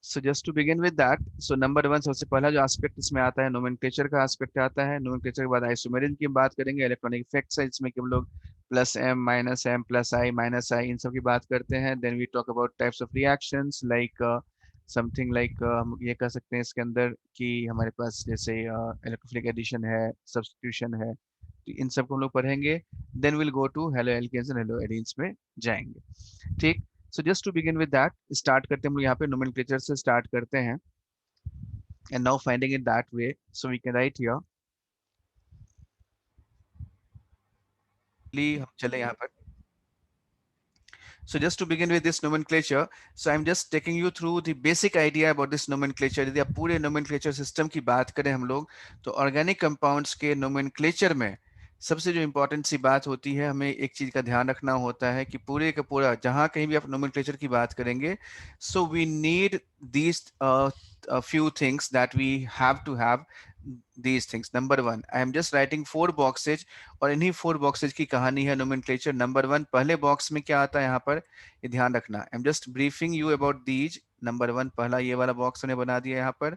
So just to begin with that, so number one सबसे पहला जो एस्पेक्ट इसमें आता है नोमेनक्लेचर का एस्पेक्ट आता है। नोमेनक्लेचर के बाद आइसोमेरिज्म की बात करेंगे, इलेक्ट्रॉनिक इफेक्ट्स है जिसमें कि हम लोग plus M plus I minus I इन सब की बात करते हैं। Then we talk about types of reactions like something like हम ये कह सकते हैं इसके अंदर कि हमारे पास जैसे इलेक्ट्रोफिलिक एडिशन है, सब्स्टिट्यूशन है, तो इन सब को हम लोग पढ़ेंगे। Then will go to halo alkanes and hello एडीन्स में जाएंगे। ठीक। सो just to begin with that, start करते हैं हम लोग यहाँ पे नोमेनक्लेचर से स्टार्ट करते हैं। And now finding it that way, so we can write here, हम चले यहाँ पर। So just to begin with this nomenclature, so I'm just taking you through the basic idea about this nomenclature. यदि आप पूरे nomenclature system की बात करें हम लोग, तो organic compounds के nomenclature में सबसे जो important सी बात होती है, हमें एक चीज का ध्यान रखना होता है कि पूरे का पूरा जहां कहीं भी आप nomenclature की बात करेंगे, so we need these a few things that we have to have these things. Number one, I am just writing 4 boxes और इन्हीं 4 boxes की कहानी है nomenclature. Number one, पहले box में क्या आता है यहाँ पर, ये ध्यान रखना. I'm just briefing you about these. Number one, पहला ये वाला box हमने बना दिया यहाँ पर.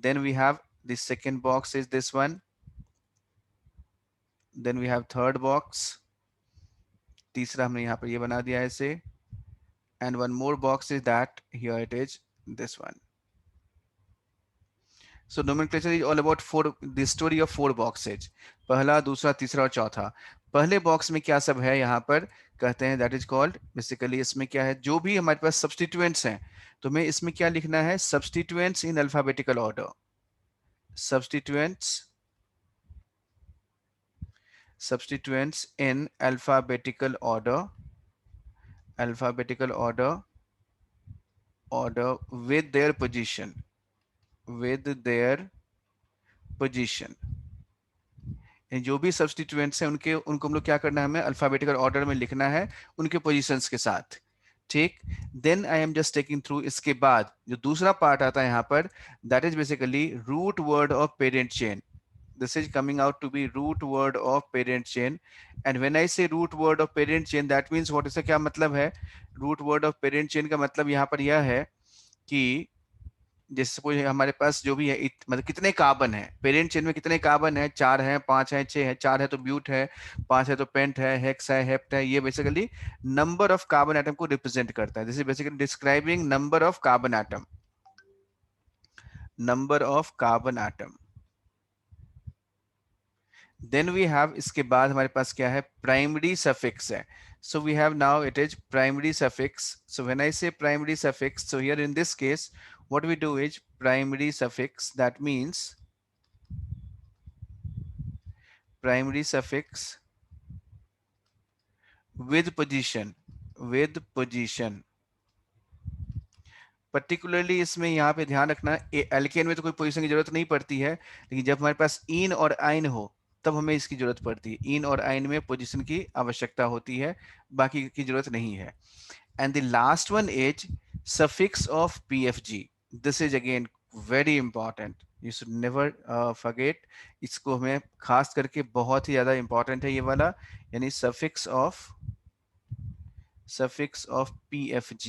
Then we have the second box is this one. Then we have third box. तीसरा हमने यहाँ पर ये बना दिया ऐसे. And one more box is that, here it is, this one. So nomenclature is all about the story of 4 boxes. पहला, दूसरा, तीसरा और चौथा. पहले बॉक्स में क्या सब है यहाँ पर कहते हैं, दैट इज कॉल्ड बेसिकली, इसमें क्या है, जो भी हमारे पास सब्स्टिट्यूएंट्स हैं, तो हमें इसमें क्या लिखना है, substituents in alphabetical order. Substituents in alphabetical order with their position. जो भी सब्स्टिट्यूएंट्स हैं उनको हम लोग क्या करना है, हमें अल्फाबेटिकल ऑर्डर में लिखना है उनके पोजीशंस के साथ. ठीक. Then I am just taking through, इसके बाद जो दूसरा पार्ट आता है यहाँ पर, that is basically root word of parent chain. This is coming out to be root word of parent chain. And when I say root word of parent chain, that means what is, क्या मतलब है, root word of parent chain का मतलब यहाँ पर यह है कि जैसे सपोज हमारे पास जो भी है मतलब कितने कार्बन है पेरेंट चेन में, कितने कार्बन है, 4 है, 5 है, 6 है. 4 है तो ब्यूट है, 5 है तो पेंट है, हेक्स है, हेप्ट है. ये basically number of carbon atom को रिप्रेजेंट करता है. This is basically describing number of carbon atom. Then we have, इसके बाद हमारे पास क्या है, प्राइमरी सफिक्स है. So we have now it is primary suffix. So when I say primary suffix, so here in this case, what we do is primary suffix. That means primary suffix with position. Particularly इसमें यहाँ पे ध्यान रखना, alkene में तो कोई position की जरूरत नहीं पड़ती है, लेकिन जब हमारे पास इन और आइन हो तब हमें इसकी जरूरत पड़ती है. इन और आइन में पोजीशन की आवश्यकता होती है, बाकी की जरूरत नहीं है. And the last one is suffix of PFG. This is again very important. You should never forget. इसको हमें खास करके बहुत ही ज्यादा important है ये वाला, यानी suffix of PFG,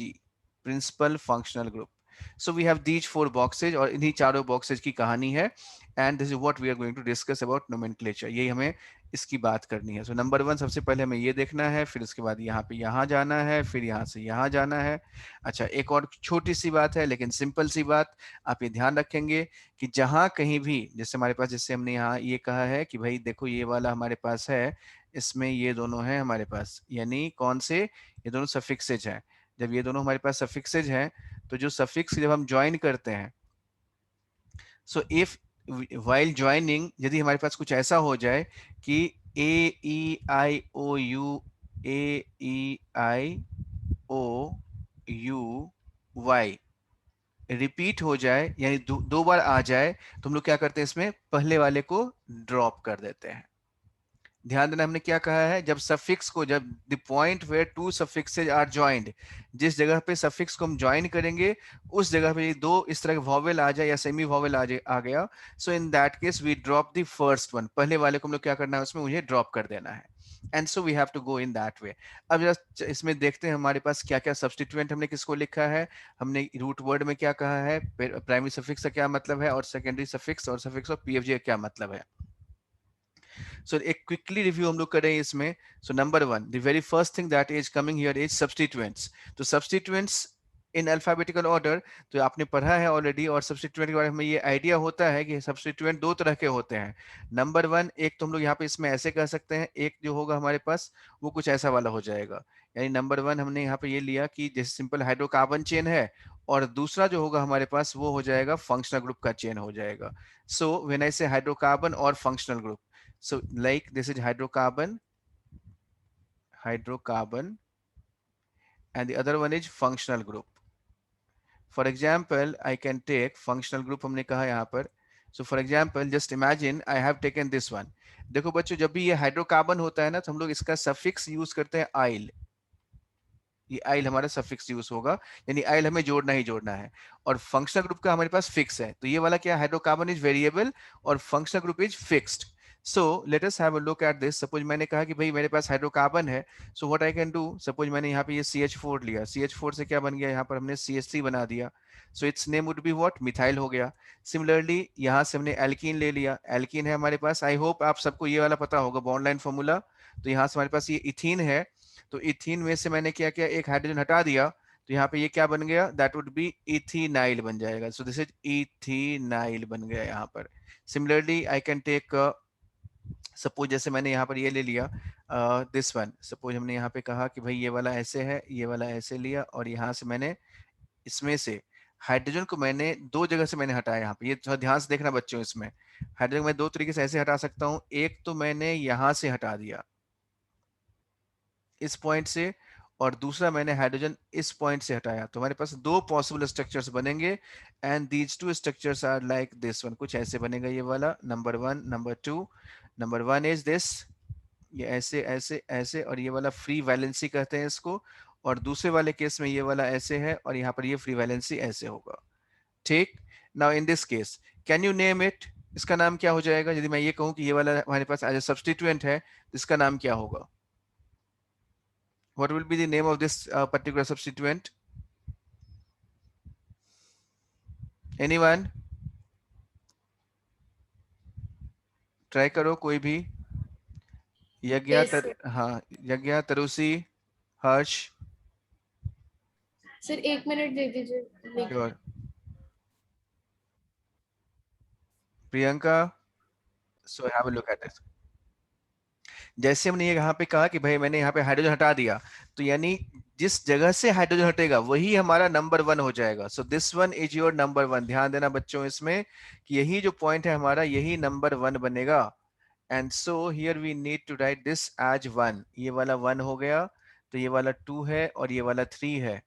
principal functional group. So we have these 4 boxes और इन्हीं चारों boxes की कहानी है. And this is what we are going to discuss about nomenclature. यही हमें इसकी बात करनी है. So नंबर 1 सबसे पहले हमें ये देखना है, फिर उसके बाद यहाँ पे यहाँ जाना है, फिर यहाँ से यहाँ जाना है. अच्छा, एक और छोटी सी बात है लेकिन सिंपल सी बात, आप ये ध्यान रखेंगे कि जहाँ कहीं भी, जैसे हमारे पास, जैसे हमने यहाँ ये कहा है कि भाई देखो ये वाला हमारे पास है, इसमें ये दोनों हैं हमारे पास, यानी कौन से, ये दोनों सफिक्सेज हैं. जब ये दोनों हमारे पास सफिक्सेज हैं, तो जो सफिक्स जब हम ज्वाइन करते हैं, सो इफ वाइल ज्वाइनिंग, यदि हमारे पास कुछ ऐसा हो जाए कि AEIOU रिपीट हो जाए, यानी दो बार आ जाए, तो हम लोग क्या करते हैं, इसमें पहले वाले को ड्रॉप कर देते हैं. ध्यान देना, हमने क्या कहा है, जब सफिक्स को, जब the point where to सफिक्सेज are joined, जिस जगह पे सफिक्स को हम ज्वाइन करेंगे उस जगह पे दो इस तरह के वॉवेल आ जाए या सेमी वॉवेल आ गया, सो in that case we drop the first one. पहले वाले को हम लोग क्या करना है, उसमें मुझे ड्रॉप कर देना है. And so we have to go in that way. अब जस्ट इसमें देखते हैं हमारे पास क्या क्या सब्स्टिट्यूएंट हमने किसको लिखा है। हमने रूट वर्ड में क्या कहा है, प्राइमरी सफिक्स का क्या मतलब है, और सेकेंडरी सफिक्स और सफिक्स ऑफ पीएफजी का क्या मतलब है। सो एक क्विकली रिव्यू हम लोग करें इसमें। सो number one, the very first thing that is coming here is substituents. तो सब्स्टिट्यूएंट्स इन अल्फाबेटिकल ऑर्डर तो आपने पढ़ा है ऑलरेडी, और सब्स्टिट्यूएंट के बारे में ये आइडिया होता है कि सब्स्टिट्यूएंट दो तरह के होते हैं। नंबर वन, एक तो हम लोग यहाँ पे इसमें ऐसे कह सकते हैं, एक जो होगा हमारे पास वो कुछ ऐसा वाला हो जाएगा। यानी नंबर वन हमने यहाँ पे ये लिया कि जैसे सिंपल हाइड्रोकार्बन चेन है, और दूसरा जो होगा हमारे पास वो हो जाएगा फंक्शनल ग्रुप का चेन हो जाएगा। सो व्हेन आई से हाइड्रोकार्बन और functional group, so like this is hydrocarbon, hydrocarbon, and the other one is functional group. For example, I can take functional group हमने कहा यहाँ पर। So for example, just imagine I have taken this one. देखो बच्चों, जब भी ये hydrocarbon होता है ना, तो हम लोग इसका सफिक्स यूज करते हैं आइल। ये आइल हमारा सफिक्स यूज होगा, यानी आइल हमें जोड़ना ही जोड़ना है। और फंक्शनल ग्रुप का हमारे पास फिक्स है, तो ये वाला क्या, हाइड्रोकार्बन इज वेरिएबल और functional group is fixed. So let us have a look at this. Suppose मैंने कहा कि भाई मेरे पास हाइड्रोकार्बन है, so what I can do, suppose मैंने यहाँ पे ये CH4 लिया, CH4 से क्या बन गया, यहाँ पर हमने CH3 बना दिया। सो its name would be what, methyl हो गया। सिमिलरली यहाँ से हमने एल्कीन ले लिया, एल्कीन है हमारे पास। आई होप आप सबको ये वाला पता होगा, बॉन्ड लाइन फॉर्मूला। तो यहाँ से हमारे पास ये इथीन है, तो इथीन में से मैंने क्या किया, एक हाइड्रोजन हटा दिया, तो यहाँ पे ये क्या बन गया, दैट वुड बी इथीनाइल बन जाएगा। सो दिस इज इथीनाइल बन गया यहाँ पर। Similarly I can take, suppose जैसे मैंने यहाँ पर ये ले लिया दिस वन। सपोज हमने यहाँ पे कहा कि भाई ये वाला ऐसे है, ये वाला ऐसे लिया, और यहाँ से मैंने इसमें से हाइड्रोजन को मैंने दो जगह से मैंने हटाया। यहाँ पे ये थोड़ा ध्यान से देखना बच्चों, इसमें हाइड्रोजन मैं दो तरीके से ऐसे हटा सकता हूँ। एक तो मैंने यहाँ से हटा दिया इस पॉइंट से, और दूसरा मैंने हाइड्रोजन इस पॉइंट से हटाया, तो हमारे पास दो पॉसिबल स्ट्रक्चर्स बनेंगे। And these two structures are like this one, कुछ ऐसे बनेगा ये वाला, number one, number two. Number one is this, ये ऐसे ऐसे ऐसे, और ये वाला फ्री वैलेंसी कहते हैं इसको। और दूसरे वाले केस में ये वाला ऐसे है, और यहाँ पर ये फ्री वैलेंसी ऐसे होगा। ठीक। Now in this case can you name it, इसका नाम क्या हो जाएगा, यदि मैं ये कहूँ कि ये वाला हमारे पास एज ए सब्स्टिट्यूएंट है, तो इसका नाम क्या होगा। What will be the name of this particular substituent? Anyone? Try करो कोई भी। यज्ञा यस सर। हाँ, यज्ञा, तरुषि, हर्ष। सर 1 मिनट दे दीजिए लिख। Sure. Priyanka. So have a look at this. जैसे हमने ये यहाँ पे कहा कि भाई मैंने यहाँ पे हाइड्रोजन हटा दिया, तो यानी जिस जगह से हाइड्रोजन हटेगा वही हमारा नंबर वन हो जाएगा। So this one is your number one. ध्यान देना बच्चों इसमें कि यही जो पॉइंट है हमारा, यही नंबर वन बनेगा। And so here we need to write this as one. ये वाला वन हो गया, तो ये वाला टू है, और ये वाला थ्री है।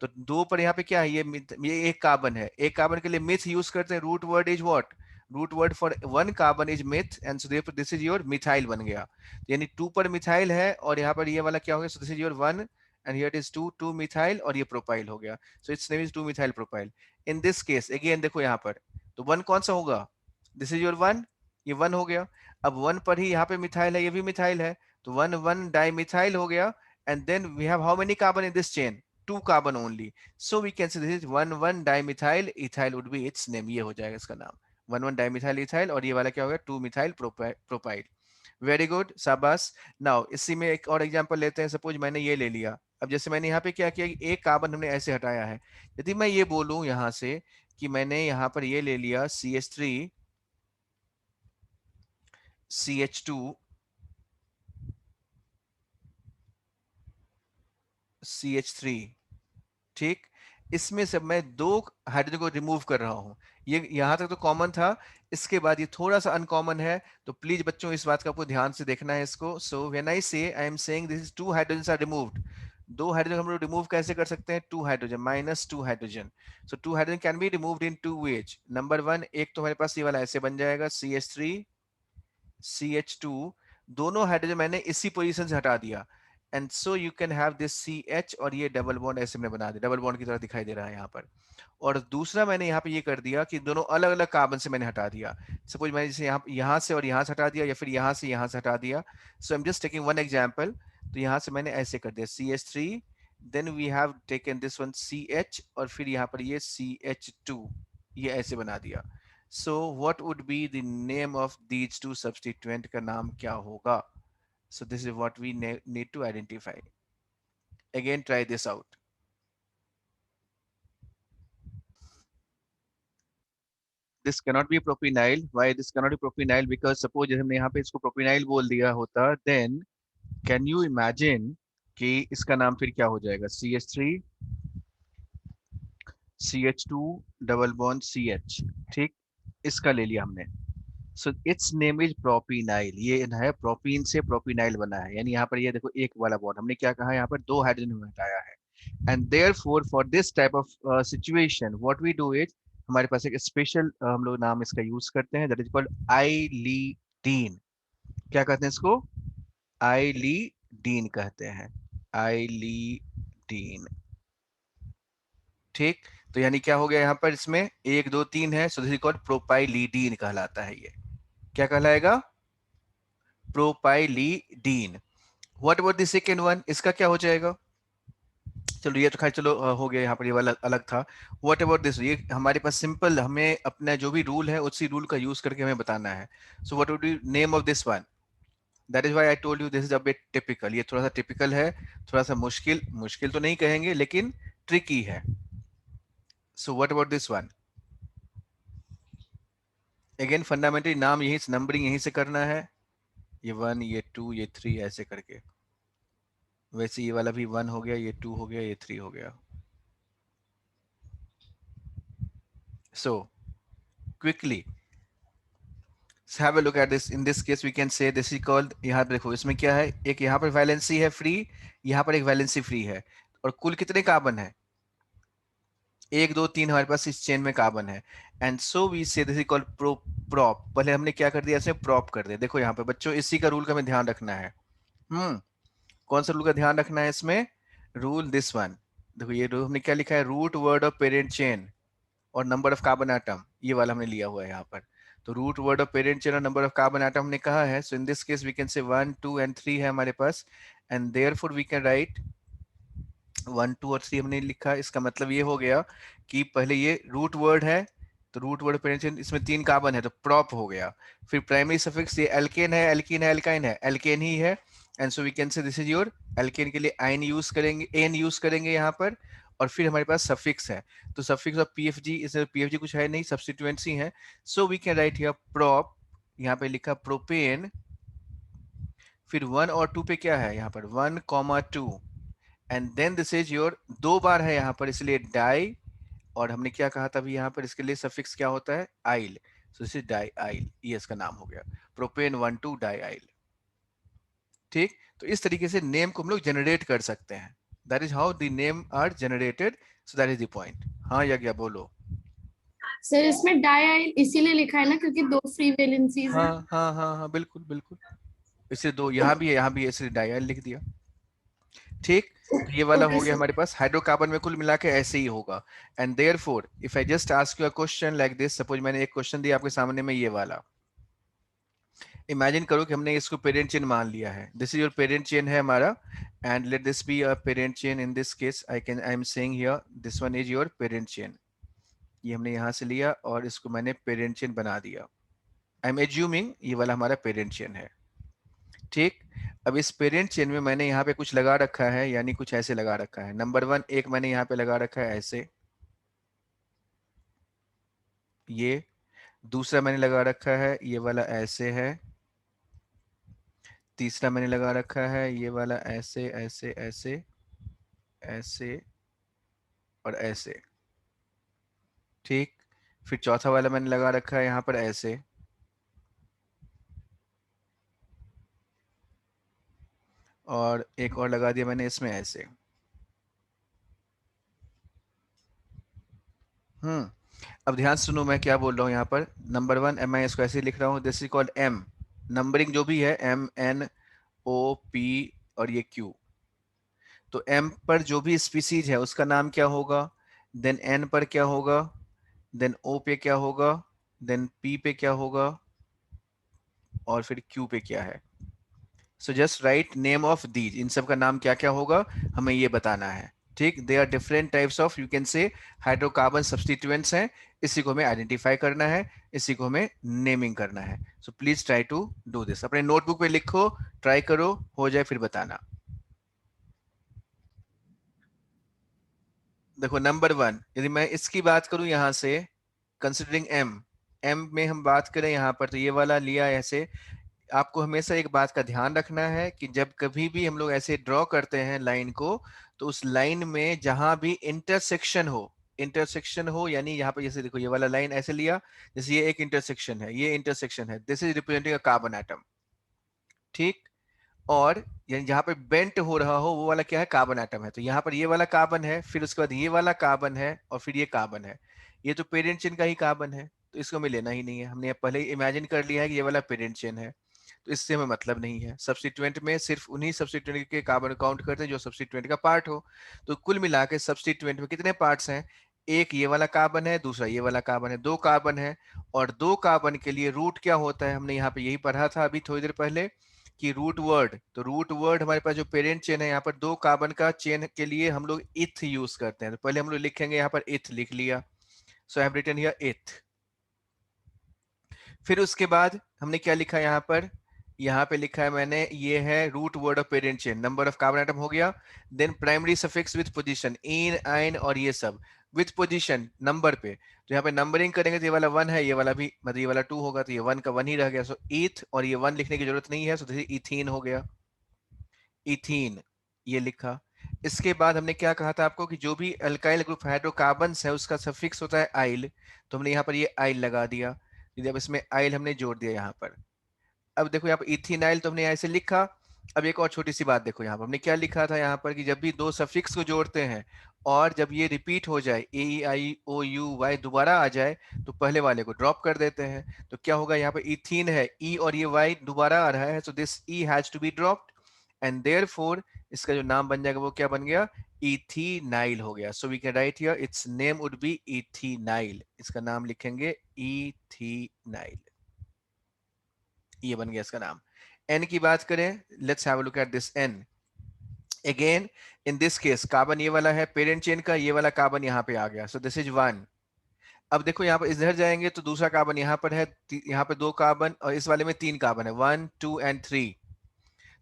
तो दो पर यहाँ पे क्या है, ये एक कार्बन है, एक कार्बन के लिए मिथ यूज करते हैं। Root word is what, root word for one carbon is meth, and so therefore this is your methyl बन गया। यानी टू पर मिथाइल है, और यहाँ पर ये वाला क्या हो गया, so this is your one, and here it is two, two methyl, और ये प्रोपाइल हो गया। So its name is two methyl propyl. In this case again देखो यहाँ पर, तो वन कौन सा होगा, दिस इज योर वन, ये वन हो गया। अब वन पर ही यहाँ पे मिथाइल है, ये भी मिथाइल है, तो वन वन डाई मिथाइल हो गया। And then we have how many carbon in this chain, two carbon only. So we can say this is one one dimethyl ethyl would be its name, ये हो जाएगा इसका नाम, one one dimethyl ethyl. और ये वाला क्या होगा, to methyl propyl. Very good, शाबाश। नाउ इसी में एक और एग्जांपल लेते हैं। सपोज मैंने ये ले लिया, अब जैसे मैंने यहाँ पे क्या किया, एक कार्बन हमने ऐसे हटाया है। यदि मैं ये बोलूं यहाँ से कि मैंने यहाँ पर ये ले लिया CH3 CH2 CH3, ठीक। इसमें से मैं दो हाइड्रोजन को रिमूव कर रहा हूं। ये यहां तक तो कॉमन था, इसके बाद ये थोड़ा सा अनकॉमन है, तो प्लीज बच्चों इस बात का आपको ध्यान से देखना है इसको। सो when I say I am saying this is two hydrogen are removed. दो हाइड्रोजन हम लोग रिमूव कैसे कर सकते हैं, two hydrogen minus two hydrogen. So two hydrogen can be removed in two ways. Number one, एक तो हमारे पास ये वाला ऐसे बन जाएगा CH3 CH2, दोनों हाइड्रोजन मैंने इसी पोजीशन से हटा दिया। And so you can have this CH और ये डबल बॉन्ड ऐसे मैंने बना दिया, डबल बॉन्ड की तरह दिखाई दे रहा है यहाँ पर। और दूसरा मैंने यहाँ पे ये कर दिया कि दोनों अलग अलग कार्बन से मैंने हटा दिया। सपोज मैंने जैसे यहाँ से और यहाँ से हटा दिया, या फिर यहाँ से यहाँ से हटा दिया। सो आई am just taking one example. तो यहाँ से मैंने ऐसे कर दिया CH3, then we have taken this one CH, और फिर यहाँ पर ये CH2, ये ऐसे बना दिया। So what would be the name of these two substituent, का नाम क्या होगा? So this is what we need to identify. Again, try this out. This cannot be propenyl. Why this cannot be propenyl? Because suppose हमने यहाँ पे इसको propenyl बोल दिया होता, then can you imagine कि इसका नाम फिर क्या हो जाएगा? CH3 CH2 double bond CH, ठीक, इसका ले लिया हमने। सो इट्स नेम इज प्रोपिनाइल, ये है प्रोपीन से प्रोपिनाइल बना है, यानी यहाँ पर ये देखो एक वाला बॉन्ड हमने क्या कहा, यहाँ पर दो हाइड्रोजन हटाया है। And therefore for this type of situation what we do is, हमारे पास एक स्पेशल हम लोग नाम इसका यूज करते हैं, दैट इज कॉल्ड आइलीडीन। क्या कहते हैं इसको? आइलीडीन कहते हैं, आइलीडीन, ठीक। तो यानी क्या हो गया यहाँ पर, इसमें एक दो तीन है, सो दिस इज कॉल्ड प्रोपाइलीडीन कहलाता है। ये क्या कहलाएगा? प्रोपाइलीडीन। What about the second one, इसका क्या हो जाएगा? चलो ये तो खैर चलो हो गया, यहाँ पर ये वाला अलग था। व्हाट अबाउट दिस, ये हमारे पास सिंपल, हमें अपना जो भी रूल है उसी रूल का यूज करके हमें बताना है। So what would be name of this one? That is why I told you this is a bit typical, ये थोड़ा सा टिपिकल है, थोड़ा सा मुश्किल, मुश्किल तो नहीं कहेंगे लेकिन ट्रिकी है। So what about this one? Again fundamentally नाम यही, नंबरिंग यहीं से करना है, ये 1 ये 2 ये 3 ऐसे करके। वैसे ये वाला भी 1 हो गया, ये 2 हो गया, ये 3 हो गया। So quickly have a look at this. In this case we can say this is called, यहाँ पे देखो इसमें क्या है, एक यहाँ पर वैलेंसी है फ्री, यहाँ पर एक वैलेंसी फ्री है, और कुल कितने कार्बन है? एक दो तीन हमारे पास इस चेन में कार्बन है। एंड सो वी से दिस इज कॉल्ड प्रॉप। पहले हमने क्या कर दिया, इसमें प्रॉप कर दिया। देखो यहाँ पे बच्चों इसी का रूल का हमें ध्यान रखना है। कौन सा रूल का ध्यान रखना है इसमें? Rule this one. देखो ये रूल हमने क्या लिखा है, root word of parent chain और नंबर ऑफ कार्बन एटम, ये वाला हमने लिया हुआ है यहाँ पर। तो root word of parent chain और नंबर ऑफ कार्बन एटम हमने कहा है। सो इन दिस केस वी कैन से 1 2 एंड 3 है हमारे पास, and therefore we can right 1 2 और 3 हमने लिखा। इसका मतलब ये हो गया कि पहले ये रूट वर्ड है, तो रूट वर्ड पेरेंट चेन, इसमें 3 कार्बन है तो प्रॉप हो गया। फिर प्राइमरी सफिक्स, ये एल्केन है, एल्कीन है, एल्काइन है, एल्केन ही है, and so we can say this is your alkane. के लिए आइन यूज करेंगे, एन यूज करेंगे यहाँ पर। और फिर हमारे पास सफिक्स है, तो सफिक्स ऑफ पीएफजी, इसमें पीएफजी कुछ है नहीं, सब्स्टिट्यूएंट्स ही है। So we can write here prop, यहाँ पे लिखा प्रोपेन, फिर 1 और 2 पे क्या है यहाँ पर 1,2, and then this is your, दो बार है यहाँ पर इसलिए डाई, और हमने क्या कहा था अभी यहाँ पर इसके लिए सफिक्स क्या होता है, आइल। सो दिस इज डाई आइल, ये इसका नाम हो गया, प्रोपेन 1,2 डाई आइल, ठीक। तो इस तरीके से नेम को हम लोग जनरेट कर सकते हैं। That is how the name are generated. So that is the point. हाँ या क्या बोलो? सर इसमें डाई इसीलिए लिखा है ना क्योंकि दो फ्री वैलेंसीज हैं। हाँ हाँ हाँ हाँ, बिल्कुल बिल्कुल, इसलिए दो यहाँ भी है, यहाँ भी है, इसलिए डाई आइल लिख दिया, ठीक। तो ये वाला ओके हो गया सर। हमारे पास, हाइड्रोकार्बन में कुल मिला के ऐसे ही होगा। And therefore if I just ask you a question like this, suppose मैंने एक क्वेश्चन दिया आपके सामने में, ये वाला इमेजिन करो कि हमने इसको पेरेंट चेन मान लिया है, this is your parent chain है हमारा, and let this be a parent chain. In this case I am saying here this one is your parent chain. ये हमने यहाँ से लिया और इसको मैंने पेरेंट चेन बना दिया। आई एम एज्यूमिंग ये वाला हमारा पेरेंट चेन है, ठीक। अब इस पेरेंट चेन में मैंने यहाँ पे कुछ लगा रखा है, यानी कुछ ऐसे लगा रखा है। नंबर 1 एक मैंने यहाँ पे लगा रखा है ऐसे, ये दूसरा मैंने लगा रखा है ये वाला ऐसे है, तीसरा मैंने लगा रखा है ये वाला ऐसे ऐसे ऐसे ऐसे और ऐसे, ठीक। फिर चौथा वाला मैंने लगा रखा है यहाँ पर ऐसे, और एक और लगा दिया मैंने इसमें ऐसे। अब ध्यान सुनो मैं क्या बोल रहा हूँ यहाँ पर। नंबर 1 मैं इसको ऐसे लिख रहा हूँ, this is called M, numbering जो भी है M N O P और ये Q, तो M पर जो भी स्पीसीज है उसका नाम क्या होगा, देन N पर क्या होगा, देन O पे क्या होगा, देन P पे क्या होगा, और फिर Q पे क्या है। So just write name of these, इन सब का नाम क्या क्या होगा हमें ये बताना है। ठीक, they are different types of you can say hydrocarbon substituents हैं, इसी को हमें आइडेंटिफाई करना है, इसी को हमें नेमिंग करना है। So please try to do this, अपने नोटबुक पे लिखो, ट्राई करो, हो जाए फिर बताना। देखो नंबर वन, यदि मैं इसकी बात करूं यहां से, कंसिडरिंग एम, एम में हम बात करें यहां पर, तो ये वाला लिया ऐसे। आपको हमेशा एक बात का ध्यान रखना है कि जब कभी भी हम लोग ऐसे ड्रॉ करते हैं लाइन को, तो उस लाइन में जहां भी इंटरसेक्शन हो, इंटरसेक्शन हो यानी यहाँ पे जैसे देखो ये वाला लाइन ऐसे लिया, जैसे ये एक इंटरसेक्शन है, ये इंटरसेक्शन है, this is representing a carbon atom. ठीक, और यानी जहां पे बेंट हो रहा हो वो वाला क्या है, कार्बन एटम है। तो यहाँ पर ये वाला कार्बन है, फिर उसके बाद ये वाला कार्बन है, और फिर ये कार्बन है। ये तो पेरेंट चेन का ही कार्बन है, तो इसको हमें लेना ही नहीं है, हमने पहले ही इमेजिन कर लिया है कि ये वाला पेरेंट चेन है, तो इससे हमें मतलब नहीं है। सब्स्टिट्यूएंट में सिर्फ उन्हीं सब्स्टिट्यूएंट के कार्बन काउंट करते हैं जो सब्स्टिट्यूएंट का पार्ट हो। तो कुल मिला के सब्स्टिट्यूएंट में कितने पार्ट्स हैं, एक ये वाला कार्बन है, दूसरा ये वाला कार्बन है, दो कार्बन है। और दो कार्बन के लिए रूट क्या होता है, हमने यहाँ पे यही पढ़ा था अभी थोड़ी देर पहले कि रूट वर्ड, तो रूट वर्ड हमारे पास जो पेरेंट चेन है यहाँ पर दो कार्बन का चेन के लिए हम लोग इथ यूज करते हैं, तो पहले हम लोग लिखेंगे यहाँ पर इथ लिख लिया, सो आई हैव रिटन हियर इथ। फिर उसके बाद हमने क्या लिखा यहाँ पर, यहाँ पे लिखा है मैंने, ये है root word of parent chain, number of carbon atom हो गया। Then primary suffix with position, इन आइन और ये सब विद पोजीशन नंबर पे, तो यहाँ पे नंबरिंग करेंगे तो ये वाला 1 है, ये वाला भी मतलब ये वाला 2 होगा, तो ये 1 का 1 ही रह गया, सो ईथ, और ये 1 लिखने की जरूरत नहीं है, सो इथीन हो गया, इथीन ये लिखा। इसके बाद हमने क्या कहा था आपको कि जो भी अल्काइल ग्रुप हाइड्रोकार्बन्स है उसका सफिक्स होता है आइल, तो हमने यहाँ पर ये आइल लगा दिया। यदि अब इसमें आइल हमने जोड़ दिया यहाँ पर, अब देखो यहाँ पर इथेनाइल तो हमने ऐसे लिखा। अब एक और छोटी सी बात देखो, यहाँ पर हमने क्या लिखा था यहाँ पर कि जब भी दो सफिक्स को जोड़ते हैं और जब ये रिपीट हो जाए, ए आई ओ यू वाई दोबारा आ जाए, तो पहले वाले को ड्रॉप कर देते हैं। तो क्या होगा, यहाँ पर इथीन है, ई और ये वाई दोबारा आ रहा है, so this E has to be dropped, and therefore इसका जो नाम बन जाएगा वो क्या बन गया, इथीनाइल हो गया। So we can write here it's name would be इथीनाइल, इसका नाम लिखेंगे इथीनाइल, ये बन गया इसका नाम। एन की बात करें, let's have a look at this ene. Again in this case carbon ये वाला है पेरेंट चेन का, ये वाला कार्बन यहाँ पे आ गया, सो दिस इज 1। अब देखो यहाँ पर इधर जाएंगे तो दूसरा कार्बन यहाँ पर है, यहाँ पे दो कार्बन, और इस वाले में तीन कार्बन है, 1 2 एंड 3।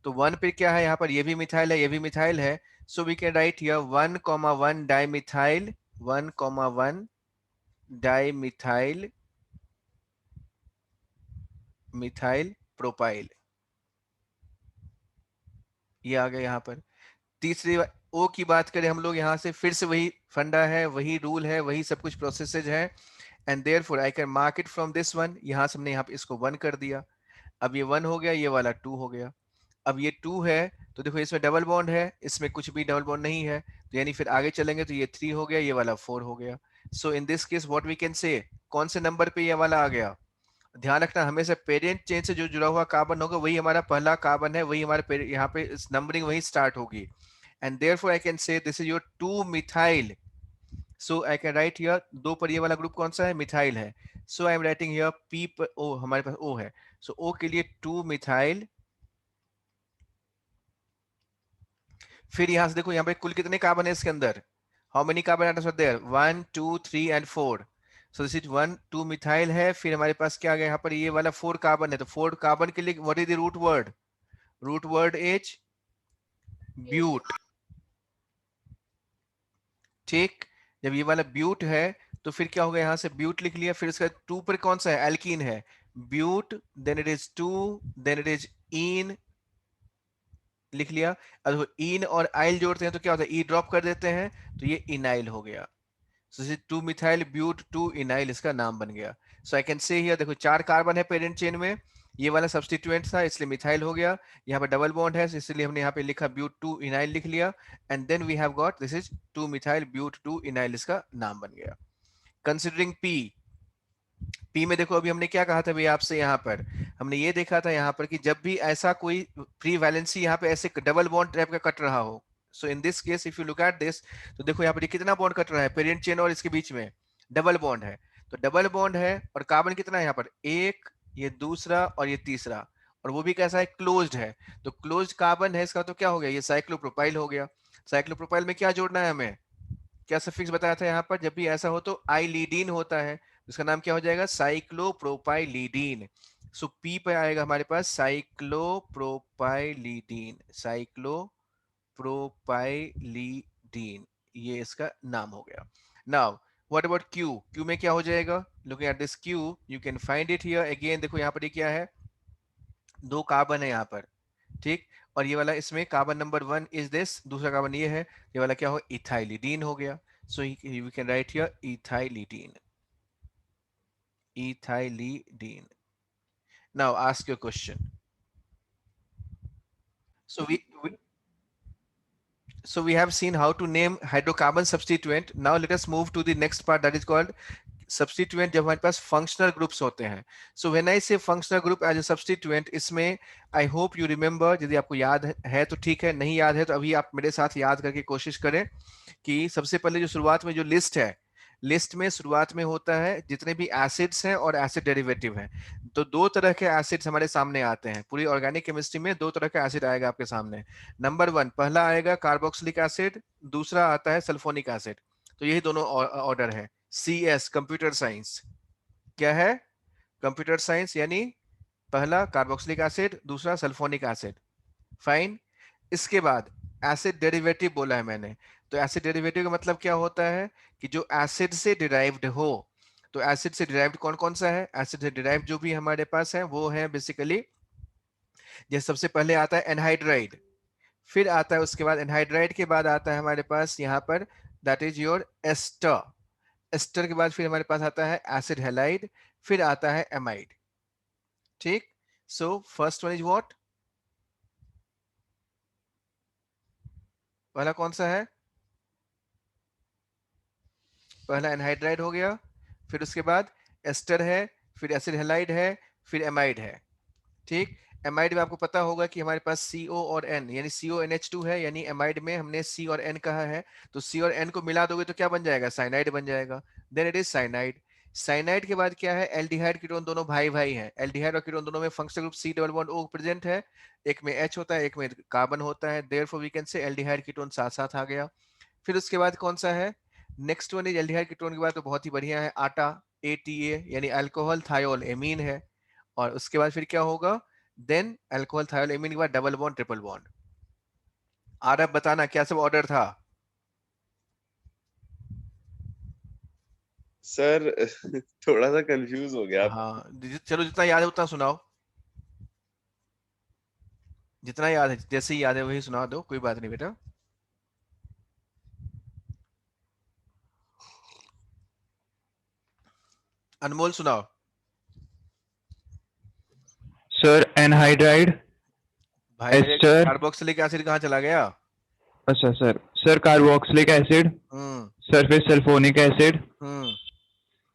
तो 1 पे क्या है, यहाँ पर ये भी मिथाइल है, ये भी मिथाइल है, so we can write here 1,1 dimethyl, 1,1 dimethyl methyl propyl, ये आ गया यहाँ पर। तीसरी ओ की बात करें हम लोग, यहाँ से फिर से वही फंडा है, वही रूल है, वही सब कुछ प्रोसेसेज है, and therefore I can mark it from this one, यहाँ से हमने यहाँ पे इसको 1 कर दिया। अब ये 1 हो गया, ये वाला 2 हो गया। अब ये 2 है, तो देखो इसमें डबल बॉन्ड है, इसमें कुछ भी डबल बॉन्ड नहीं है, तो यानी फिर आगे चलेंगे तो ये 3 हो गया, ये वाला 4 हो गया। सो इन this case what we can से, कौन से नंबर पे ये वाला आ गया, ध्यान रखना हमेशा पेरेंट चेन से जो जुड़ा हुआ कार्बन होगा वही हमारा पहला कार्बन है, वही हमारे यहाँ पे नंबरिंग वही स्टार्ट होगी, and therefore I can say this is your 2 methyl, so I can write here, दो पर ये वाला ग्रुप कौन सा है, मिथाइल है, so I am writing here P पर O, हमारे पास O है, so O के लिए 2 मिथाइल। फिर यहां से देखो यहाँ पे कुल कितने कार्बन है इसके अंदर, how many carbon atoms are there, 1 2 3 and 4, so this is 1 2 methyl है। फिर हमारे पास क्या आ गया यहाँ पर, ये वाला 4 कार्बन है, तो 4 कार्बन के लिए what is the root word is but. ठीक, जब ये वाला ब्यूट है तो फिर क्या होगा, यहां से ब्यूट लिख लिया, फिर इसका 2 पर कौन सा है, एल्कीन है, but, then it is 2, then it is in लिख लिया। अब इन और आइल जोड़ते हैं तो क्या होता है, ई ड्रॉप कर देते हैं, तो ये इनाइल हो गया। सो 2 मिथाइल ब्यूट 2 इनाइल इसका नाम बन गया। सो आई कैन से हियर, देखो 4 कार्बन है पेरेंट चेन में, ये वाला सब्स्टिट्यूएंट था इसलिए मिथाइल हो गया, यहाँ पर डबल बॉन्ड है इसलिए हमने यहाँ पे लिखा ब्यूट 2 इनाइल लिख लिया, and then we have got this is 2 methyl but 2 ynyl, इसका नाम बन गया। कंसिडरिंग पी, पी में देखो अभी हमने क्या कहा था भाई आपसे, यहाँ पर हमने ये देखा था यहाँ पर कि जब भी ऐसा कोई फ्री वैलेंसी यहाँ पे ऐसे डबल बॉन्ड टाइप का कट रहा हो, सो इन this case if you look at this, तो देखो यहाँ पर कितना बॉन्ड कट रहा है पेरेंट चेन और इसके बीच में, डबल बॉन्ड है। तो डबल बॉन्ड है और कार्बन कितना है यहाँ पर, एक, ये दूसरा और ये तीसरा, और वो भी कैसा है, क्लोज्ड है। तो क्लोज्ड कार्बन है इसका, तो क्या हो गया, ये साइक्लोप्रोपाइल हो गया। साइक्लोप्रोपाइल में क्या जोड़ना है हमें, क्या सफिक्स बताया था यहाँ पर, जब भी ऐसा हो तो आइलीडीन होता है, इसका नाम क्या हो जाएगा, साइक्लोप्रोपाइलीडीन। सो पी पे आएगा हमारे पास साइक्लोप्रोपाइलीडीन, साइक्लोप्रोपाइलीडीन, ये इसका नाम हो गया। Now what about Q, Q में क्या हो जाएगा, looking at this Q U can find it here again, देखो यहाँ पर ये क्या है, दो कार्बन है यहाँ पर, ठीक, और ये वाला इसमें कार्बन नंबर 1 इज दिस, दूसरा कार्बन ये है, ये वाला क्या हो, इथाइलिडीन हो गया। So we can write here ethylidene, ethylidene. Now ask your question. so we, we so we have seen how to name hydrocarbon substituent. Now let us move to the next part, that is called substituent, जब हमारे पास functional groups होते हैं। So when I say functional group as a substituent, इसमें I hope you remember, यदि आपको याद है तो ठीक है, नहीं याद है तो अभी आप मेरे साथ याद करके कोशिश करें कि सबसे पहले जो शुरुआत में जो लिस्ट है, लिस्ट में शुरुआत में होता है जितने भी एसिड्स हैं और एसिड डेरिवेटिव हैं। तो दो तरह के एसिड्स हमारे सामने आते हैं, पूरी ऑर्गेनिक केमिस्ट्री में दो तरह का एसिड आएगा आपके सामने। नंबर 1 पहला आएगा कार्बोक्सिलिक एसिड, दूसरा आता है सल्फोनिक एसिड। तो यही दोनों ऑर्डर है। CS कंप्यूटर साइंस, क्या है, कंप्यूटर साइंस, यानी पहला कार्बोक्सिलिक एसिड, दूसरा सल्फोनिक एसिड, फाइन। इसके बाद एसिड डेरिवेटिव बोला है मैंने, तो एसिड डेरिवेटिव का मतलब क्या होता है कि जो एसिड से डिराइव्ड हो। तो एसिड से डिराइव्ड कौन कौन सा है, एसिड से डिराइव्ड जो भी हमारे पास है वो है बेसिकली, जैसे सबसे पहले आता है एनहाइड्राइड, फिर आता है उसके बाद एनहाइड्राइड के बाद आता है हमारे पास यहाँ पर that is your ester, ester के बाद फिर हमारे पास आता है एसिड हैलाइड, फिर आता है एमाइड, ठीक। So first one is what, पहला कौन सा है, पहला एनहाइड्राइड हो गया, फिर उसके बाद एस्टर है, फिर एसिड हैलाइड है, फिर एमाइड है, ठीक। एमाइड में आपको पता होगा कि हमारे पास CO और N यानी CONH2 है, यानी एमाइड में हमने C और N कहा है, तो C और N को मिला दोगे तो क्या बन जाएगा, साइनाइड बन जाएगा, then it is cyanide. Cyanide के बाद क्या है, एल्डिहाइड कीटोन, दोनों भाई भाई हैं, एल्डिहाइड और कीटोन दोनों में functional group C double bond O present है, एक में H होता है एक में कार्बन होता है, therefore we can say aldehyde ketone साथ साथ आ गया। फिर उसके बाद कौन सा है, next one is aldehyde ketone के बाद तो बहुत ही बढ़िया है, आटा, ATA यानी अल्कोहल थायोल एमीन है, और उसके बाद फिर क्या होगा, देन अल्कोहल थायोल एमीन के बाद डबल बॉन्ड ट्रिपल बॉन्ड। आप बताना क्या सब ऑर्डर था। सर थोड़ा सा कंफ्यूज हो गया। हाँ चलो जितना याद है उतना सुनाओ, जितना याद है जैसे ही याद है वही सुना दो, कोई बात नहीं बेटा। अनमोल सुनाओ। सर एनहाइड्राइड, भाई मेरे एस्टर, कार्बोक्सिलिक एसिड कहाँ चला गया। अच्छा सर, सर कार्बोक्सिलिक एसिड, हम्म सर फिर सल्फोनिक एसिड, हम्म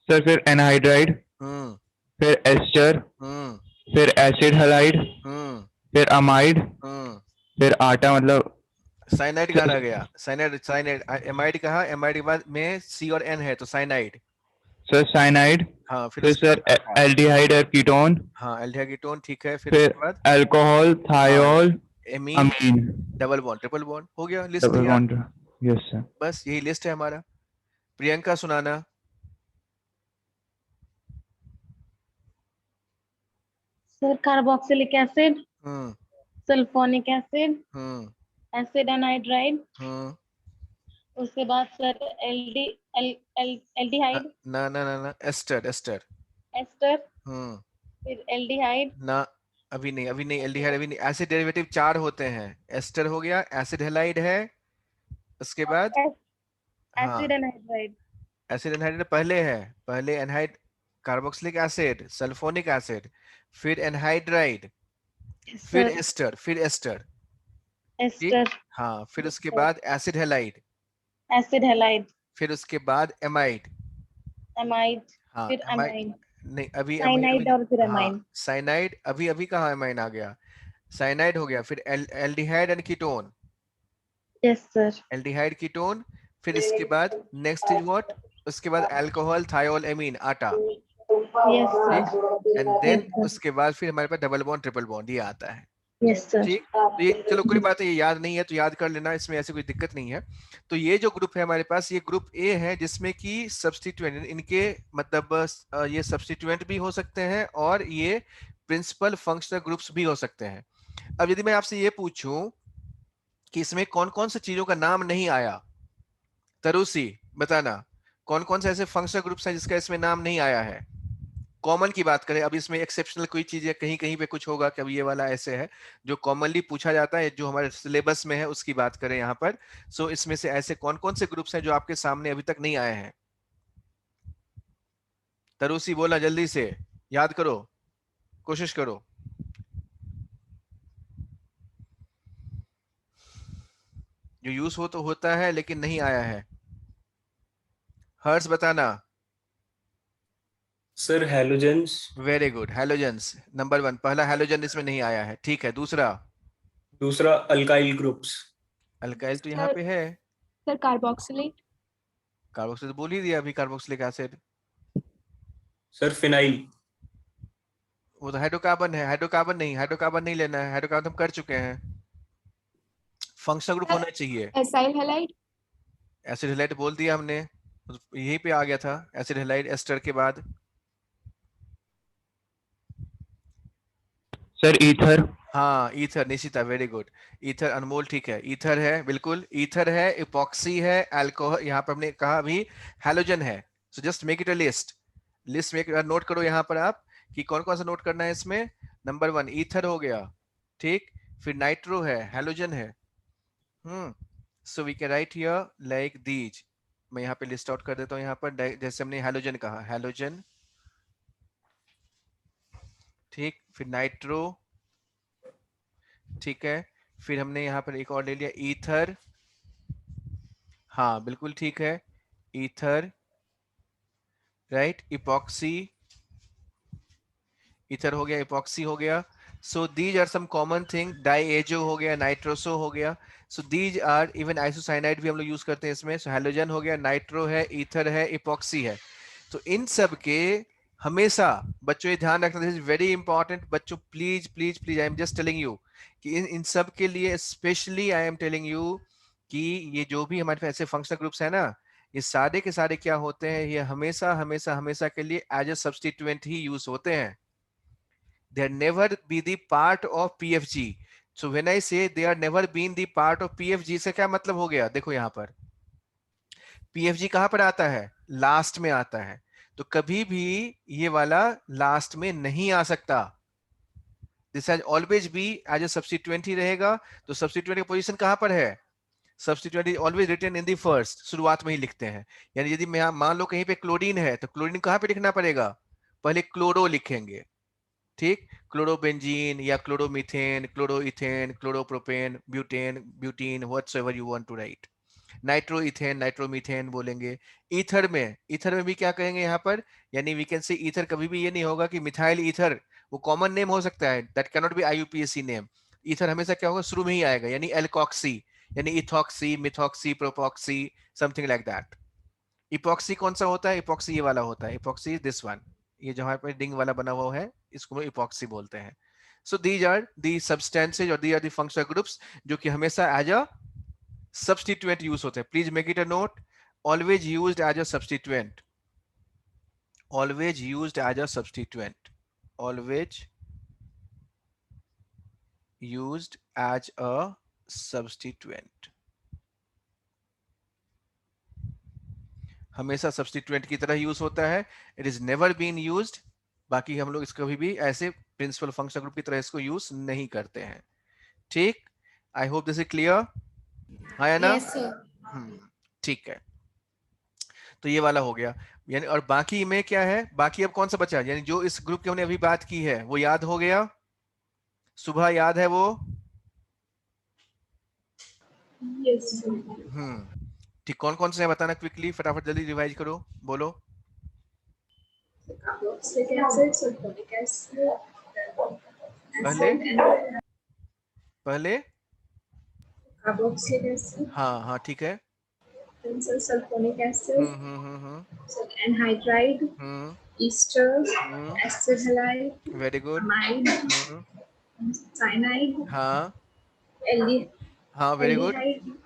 सर फिर एनहाइड्राइड, हम्म फिर एस्टर, हम्म फिर एसिड हलाइड, हम्म फिर अमाइड, हम्म फिर आटा मतलब साइनाइड कहाँ सर, रह गया, साइनाइड, साइनाइड एमाइड कहाँ, एमाइड के बाद में C और N है तो साइनाइड। सर साइनाइड, हाँ फिर फिर उसके सर बाद आटा। एल्डिहाइड और कीटोन, हाँ एल्डिहाइड कीटोन ठीक है, फिर फिर उसके बाद अल्कोहल हाँ थायोल एमीन, अमीन, डबल बॉन्ड ट्रिपल बॉन्ड, हो गया लिस्ट डबल तैयार। Bond, yes sir. बस यही लिस्ट है हमारा। प्रियंका सुनाना। सर कार्बोक्सिलिक एसिड, हम्म सल्फोनिक एसिड, हम्म एसिड एनहाइड्राइड, हम्म उसके बाद सर ना एल्डिहाइड, ना ना ना, एस्टर एस्टर। एस्टर, हम्म फिर एल्डिहाइड, ना, अभी नहीं, अभी नहीं एल्डिहाइड, अभी नहीं, एसिड डेरिवेटिव चार होते हैं, एस्टर हो गया, एसिड हैलाइड है, उसके बाद हाँ एसिड एनहाइड्राइड, एसिड एनहाइड पहले है, पहले एनहाइड कार्बोक्सिलिक एसिड, सल्फोनिक एसिड, फिर एनहाइड्राइड, फिर सर एस्टर, फिर एस्टर, ठीक। एस्टर, हाँ फिर उसके बाद एसिड हैलाइड, एसिड हैलाइड, फिर उसके बाद एमाइड, एमाइड, हाँ फिर एमाइड, अमाइन, नहीं अभी अभी अभी साइनाइड और फिर हाँ अमाइन, साइनाइड, अभी अभी कहाँ एमाइन आ गया, साइनाइड हो गया, फिर aldehyde and ketone, Yes, sir. Aldehyde ketone, फिर इसके बाद नेक्स्ट इज व्हाट, उसके बाद अल्कोहल, थायोल एमीन, आटा, Yes, ठीक, sir. And Yes, then sir. उसके बाद फिर हमारे पास डबल बॉन्ड ट्रिपल बॉन्ड ये आता है, Yes, sir. ठीक। तो ये चलो कोई बात नहीं, ये याद नहीं है तो याद कर लेना, इसमें ऐसी कोई दिक्कत नहीं है। तो ये जो ग्रुप है हमारे पास, ये ग्रुप ए है जिसमें कि सब्स्टिट्यूएंट, इनके मतलब ये सब्स्टिट्यूएंट भी हो सकते हैं और ये प्रिंसिपल फंक्शनल ग्रुप्स भी हो सकते हैं। अब यदि मैं आपसे ये पूछूं कि इसमें कौन कौन सी चीजों का नाम नहीं आया, तरुसी बताना कौन कौन से ऐसे फंक्शनल ग्रुप्स हैं जिसका इसमें नाम नहीं आया है। कॉमन की बात करें, अब इसमें एक्सेप्शनल कोई चीज है, कहीं कहीं पे कुछ होगा कि अब ये वाला ऐसे है जो कॉमनली पूछा जाता है, जो हमारे सिलेबस में है उसकी बात करें यहाँ पर। सो इसमें से ऐसे कौन कौन से ग्रुप्स हैं जो आपके सामने अभी तक नहीं आए हैं? तरुसी बोला जल्दी से, याद करो, कोशिश करो। जो यूज हो तो होता है लेकिन नहीं आया है। हर्ष बताना। Sir halogens. Very good, halogens number 1, पहला हैलोजन इसमें नहीं आया है, ठीक है। दूसरा दूसरा अल्काइल ग्रुप्स। अल्काइल तो यहाँ सर पे है, सर कार्बोक्सिलेट। कार्बोक्सिल बोल ही दिया अभी, कार्बोक्सिलिक एसिड। Sir phenyl. वो तो हाइड्रोकार्बन है, हाइड्रोकार्बन नहीं लेना है, हाइड्रोकार्बन हम कर चुके हैं। फंक्शनल ग्रुप होना चाहिए। Acyl halide. एसिड हैलाइड बोल दिया हमने, यहीं पे आ गया था एसिड हैलाइड एस्टर के बाद। Sir ether. हाँ ether, Nishita very good. Ether, अनमोल ठीक है, ईथर है, बिल्कुल ईथर है, इपॉक्सी है, अल्कोहल, यहाँ पर हमने कहा अभी हैलोजन है। So just make it a list make, note करो यहाँ पर आप कि कौन कौन सा नोट करना है इसमें। नंबर 1 ईथर हो गया, ठीक, फिर नाइट्रो है, हैलोजन है। So we can write here like these. मैं यहाँ पे लिस्ट आउट कर देता हूँ यहाँ पर, जैसे हमने हैलोजन कहा, हैलोजन, ठीक, फिर नाइट्रो, ठीक है, फिर हमने यहाँ पर एक और ले लिया ईथर, हाँ बिल्कुल ठीक है, ईथर, राइट, इपॉक्सी, ईथर हो गया, इपॉक्सी हो गया। So these are some common thing, डाईएजो हो गया, नाइट्रोसो हो गया। So these are, even isocyanide भी हम लोग यूज करते हैं इसमें। सो हैलोजन हो गया, नाइट्रो है, ईथर है, इपॉक्सी है। तो इन सब के हमेशा बच्चों ये ध्यान रखना, दिस इज वेरी इंपॉर्टेंट बच्चों, please please please, I am just telling you कि इन सब के लिए specially I am telling you कि ये जो भी हमारे पास ऐसे फंक्शनल ग्रुप्स है ना, ये सारे के सारे क्या होते हैं, ये हमेशा हमेशा हमेशा के लिए एज अ सब्स्टिट्यूएंट ही यूज होते हैं। They never be the part of PFG. So when I say they are never been the part of PFG, से क्या मतलब हो गया? देखो यहाँ पर PFG कहाँ पर आता है? लास्ट में आता है। तो कभी भी ये वाला लास्ट में नहीं आ सकता। This has always be as a substituent ही रहेगा। तो substituent की पोजीशन कहाँ पर है? Substituent is always written in the first, शुरुआत में ही लिखते हैं। यानी यदि मैं मान लो कहीं पे क्लोरीन है तो क्लोरीन कहाँ पे लिखना पड़ेगा? पहले क्लोरो लिखेंगे, ठीक, क्लोरोबेंजीन या chloromethane, chloroethane, chloropropane, butane, butene, whatsoever you want to right. Nitroethane, nitromethane बोलेंगे। ईथर में भी क्या कहेंगे यहाँ पर, यानी वी कैन से ईथर, कभी भी ये नहीं होगा कि मिथाइल ईथर, वो कॉमन नेम हो सकता है, that can not be IUPAC name. Ether हमेशा क्या होगा, शुरू में ही आएगा, यानी एल्कोक्सी, यानी ethoxy, methoxy, प्रोपॉक्सी, something like that. Epoxy कौन सा होता है? इपॉक्सी ये वाला होता है, इपॉक्सी दिस वन, ये जो हमारे डिंग वाला बना हुआ है इसको इपॉक्सी बोलते हैं। So these are the substances और these are the functional groups जो कि हमेशा एज अ सब्स्टिट्यूएंट यूज होते हैं। Please make it a note, always used as a substituent, always used as a substituent, always used as a substituent, हमेशा substituent की तरह use होता है। It is never been used, बाकी हम लोग इसको कभी भी ऐसे प्रिंसिपल फंक्शनल ग्रुप की तरह इसको यूज नहीं करते हैं, ठीक। I hope this is clear, है ना? Yes sir. ठीक है, तो ये वाला हो गया। यानी और बाकी में क्या है, बाकी अब कौन सा बचा, यानी जो इस ग्रुप की हमने अभी बात की है वो याद हो गया, सुबह याद है वो? Yes sir. ठीक, कौन कौन से है बताना क्विकली, फटाफट जल्दी रिवाइज करो, बोलो। पहले पहले कार्बोक्सिलिक एसिड, हाँ हाँ ठीक है। then sir sulfonic acid, हम्म। sir anhydride, हम्म ester, हम्म। acetyl halide, very good. amide, हम्म। cyanide, हाँ aldehyde, हाँ वेरी गुड।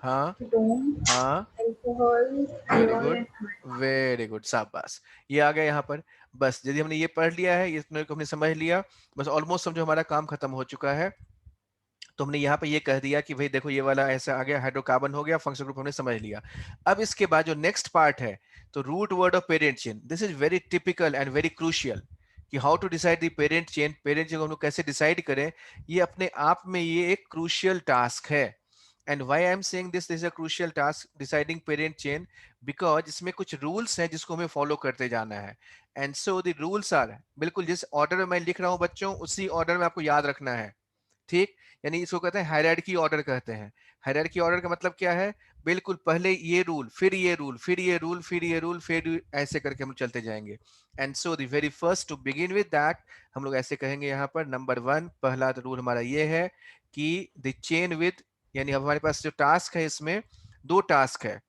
हाँ ketone, हाँ alcohol, very thiol good. and amide. Very good, शाबाश। ये आ गया यहाँ पर। बस यदि हमने ये पढ़ लिया है, इसमें को हमने समझ लिया, बस ऑलमोस्ट समझो हमारा काम खत्म हो चुका है। तो हमने यहाँ पे ये कह दिया कि भाई देखो ये वाला ऐसा आ गया, हाइड्रोकार्बन हो गया, फंक्शनल ग्रुप हमने समझ लिया। अब इसके बाद जो नेक्स्ट पार्ट है, तो root word of parent chain, this is very typical and very crucial, कि how to decide the parent chain. Parent chain को हम लोग कैसे डिसाइड करें, ये अपने आप में ये एक क्रूशियल टास्क है। And why I am saying this is a crucial task deciding parent chain, because इसमें कुछ रूल्स हैं जिसको हमें फॉलो करते जाना है। And so the rules are, बिल्कुल जिस ऑर्डर में मैं लिख रहा हूं बच्चों, उसी ऑर्डर में आपको याद रखना है। ठीक, यानी इसको कहते हैं हायरार्की ऑर्डर कहते हैं। हायरार्की ऑर्डर का मतलब क्या है, बिल्कुल पहले ये रूल, फिर ये रूल, फिर ये रूल, फिर ये रूल, फिर ऐसे करके हम चलते जाएंगे। And so the very first to begin with that, हम लोग ऐसे कहेंगे यहाँ पर नंबर 1, पहला रूल हमारा ये है कि द चेन विद, यानी अब हमारे पास जो टास्क है इसमें 2 टास्क है।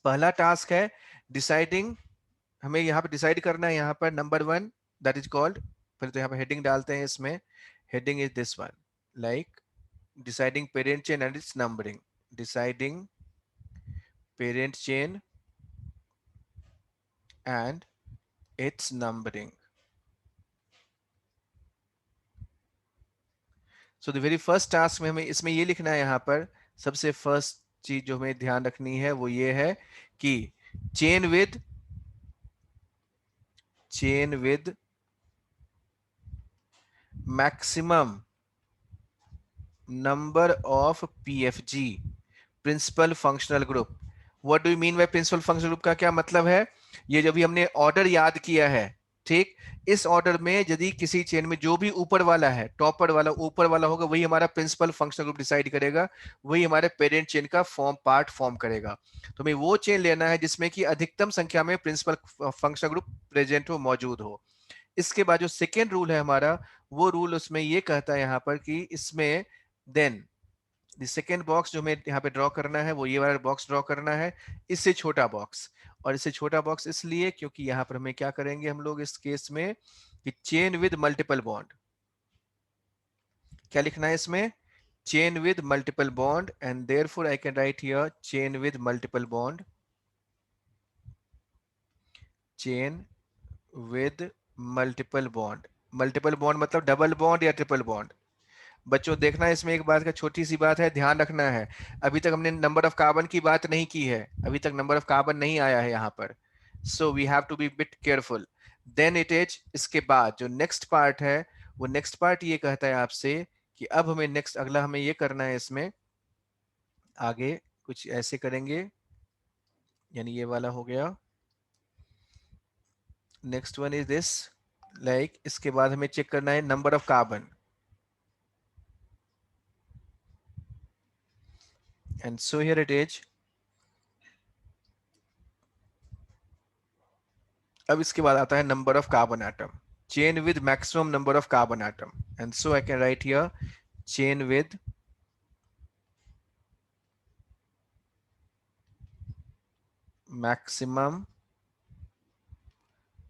पहला टास्क है डिसाइडिंग, हमें यहाँ पे डिसाइड करना है, यहाँ पर नंबर 1 दैट इज कॉल्ड, फिर तो यहाँ पे हेडिंग डालते हैं, इसमें heading is this one, like deciding parent chain and its numbering, deciding parent chain and its numbering. So the very first task में हमें इसमें ये लिखना है, यहाँ पर सबसे फर्स्ट चीज जो हमें ध्यान रखनी है वो ये है कि chain with maximum number of PFG, principal functional group. What do you mean by principal functional group, का क्या मतलब है, ये जब भी हमने ऑर्डर याद किया है, ठीक, इस ऑर्डर में यदि किसी चेन में जो भी ऊपर वाला है, टॉपर वाला ऊपर वाला होगा, वही हमारा प्रिंसिपल फंक्शनल ग्रुप डिसाइड करेगा, वही हमारे पेरेंट चेन का पार्ट फॉर्म करेगा। तो हमें वो चेन लेना है जिसमें कि अधिकतम संख्या में प्रिंसिपल फंक्शनल ग्रुप प्रेजेंट हो, मौजूद हो। इसके बाद जो सेकेंड रूल है हमारा, वो रूल उसमें ये कहता है यहाँ पर कि इसमें देन सेकेंड बॉक्स जो हमें यहाँ पे ड्रॉ करना है, वो ये वाला बॉक्स ड्रॉ करना है, इससे छोटा बॉक्स। और इससे छोटा बॉक्स इसलिए क्योंकि यहाँ पर हमें क्या करेंगे हम लोग इस केस में, कि चेन विद मल्टीपल बॉन्ड, क्या लिखना है इसमें, chain with multiple bond, and therefore I can write here chain with multiple bond, chain with multiple bond. Multiple bond मतलब डबल बॉन्ड या ट्रिपल बॉन्ड। बच्चों देखना, इसमें एक बात का छोटी सी बात है, ध्यान रखना है, अभी तक हमने नंबर ऑफ कार्बन की बात नहीं की है, अभी तक नंबर ऑफ कार्बन नहीं आया है यहाँ पर। So we have to be bit careful. Then it is, इसके बाद जो नेक्स्ट पार्ट है, वो नेक्स्ट पार्ट ये कहता है आपसे कि अब हमें नेक्स्ट अगला हमें ये करना है, इसमें आगे कुछ ऐसे करेंगे, यानी ये वाला हो गया। Next one is this, like इसके बाद हमें चेक करना है number of carbon, and so here it is। अब इसके बाद आता है number of carbon atom, chain with maximum number of carbon atom, and so I can write here chain with maximum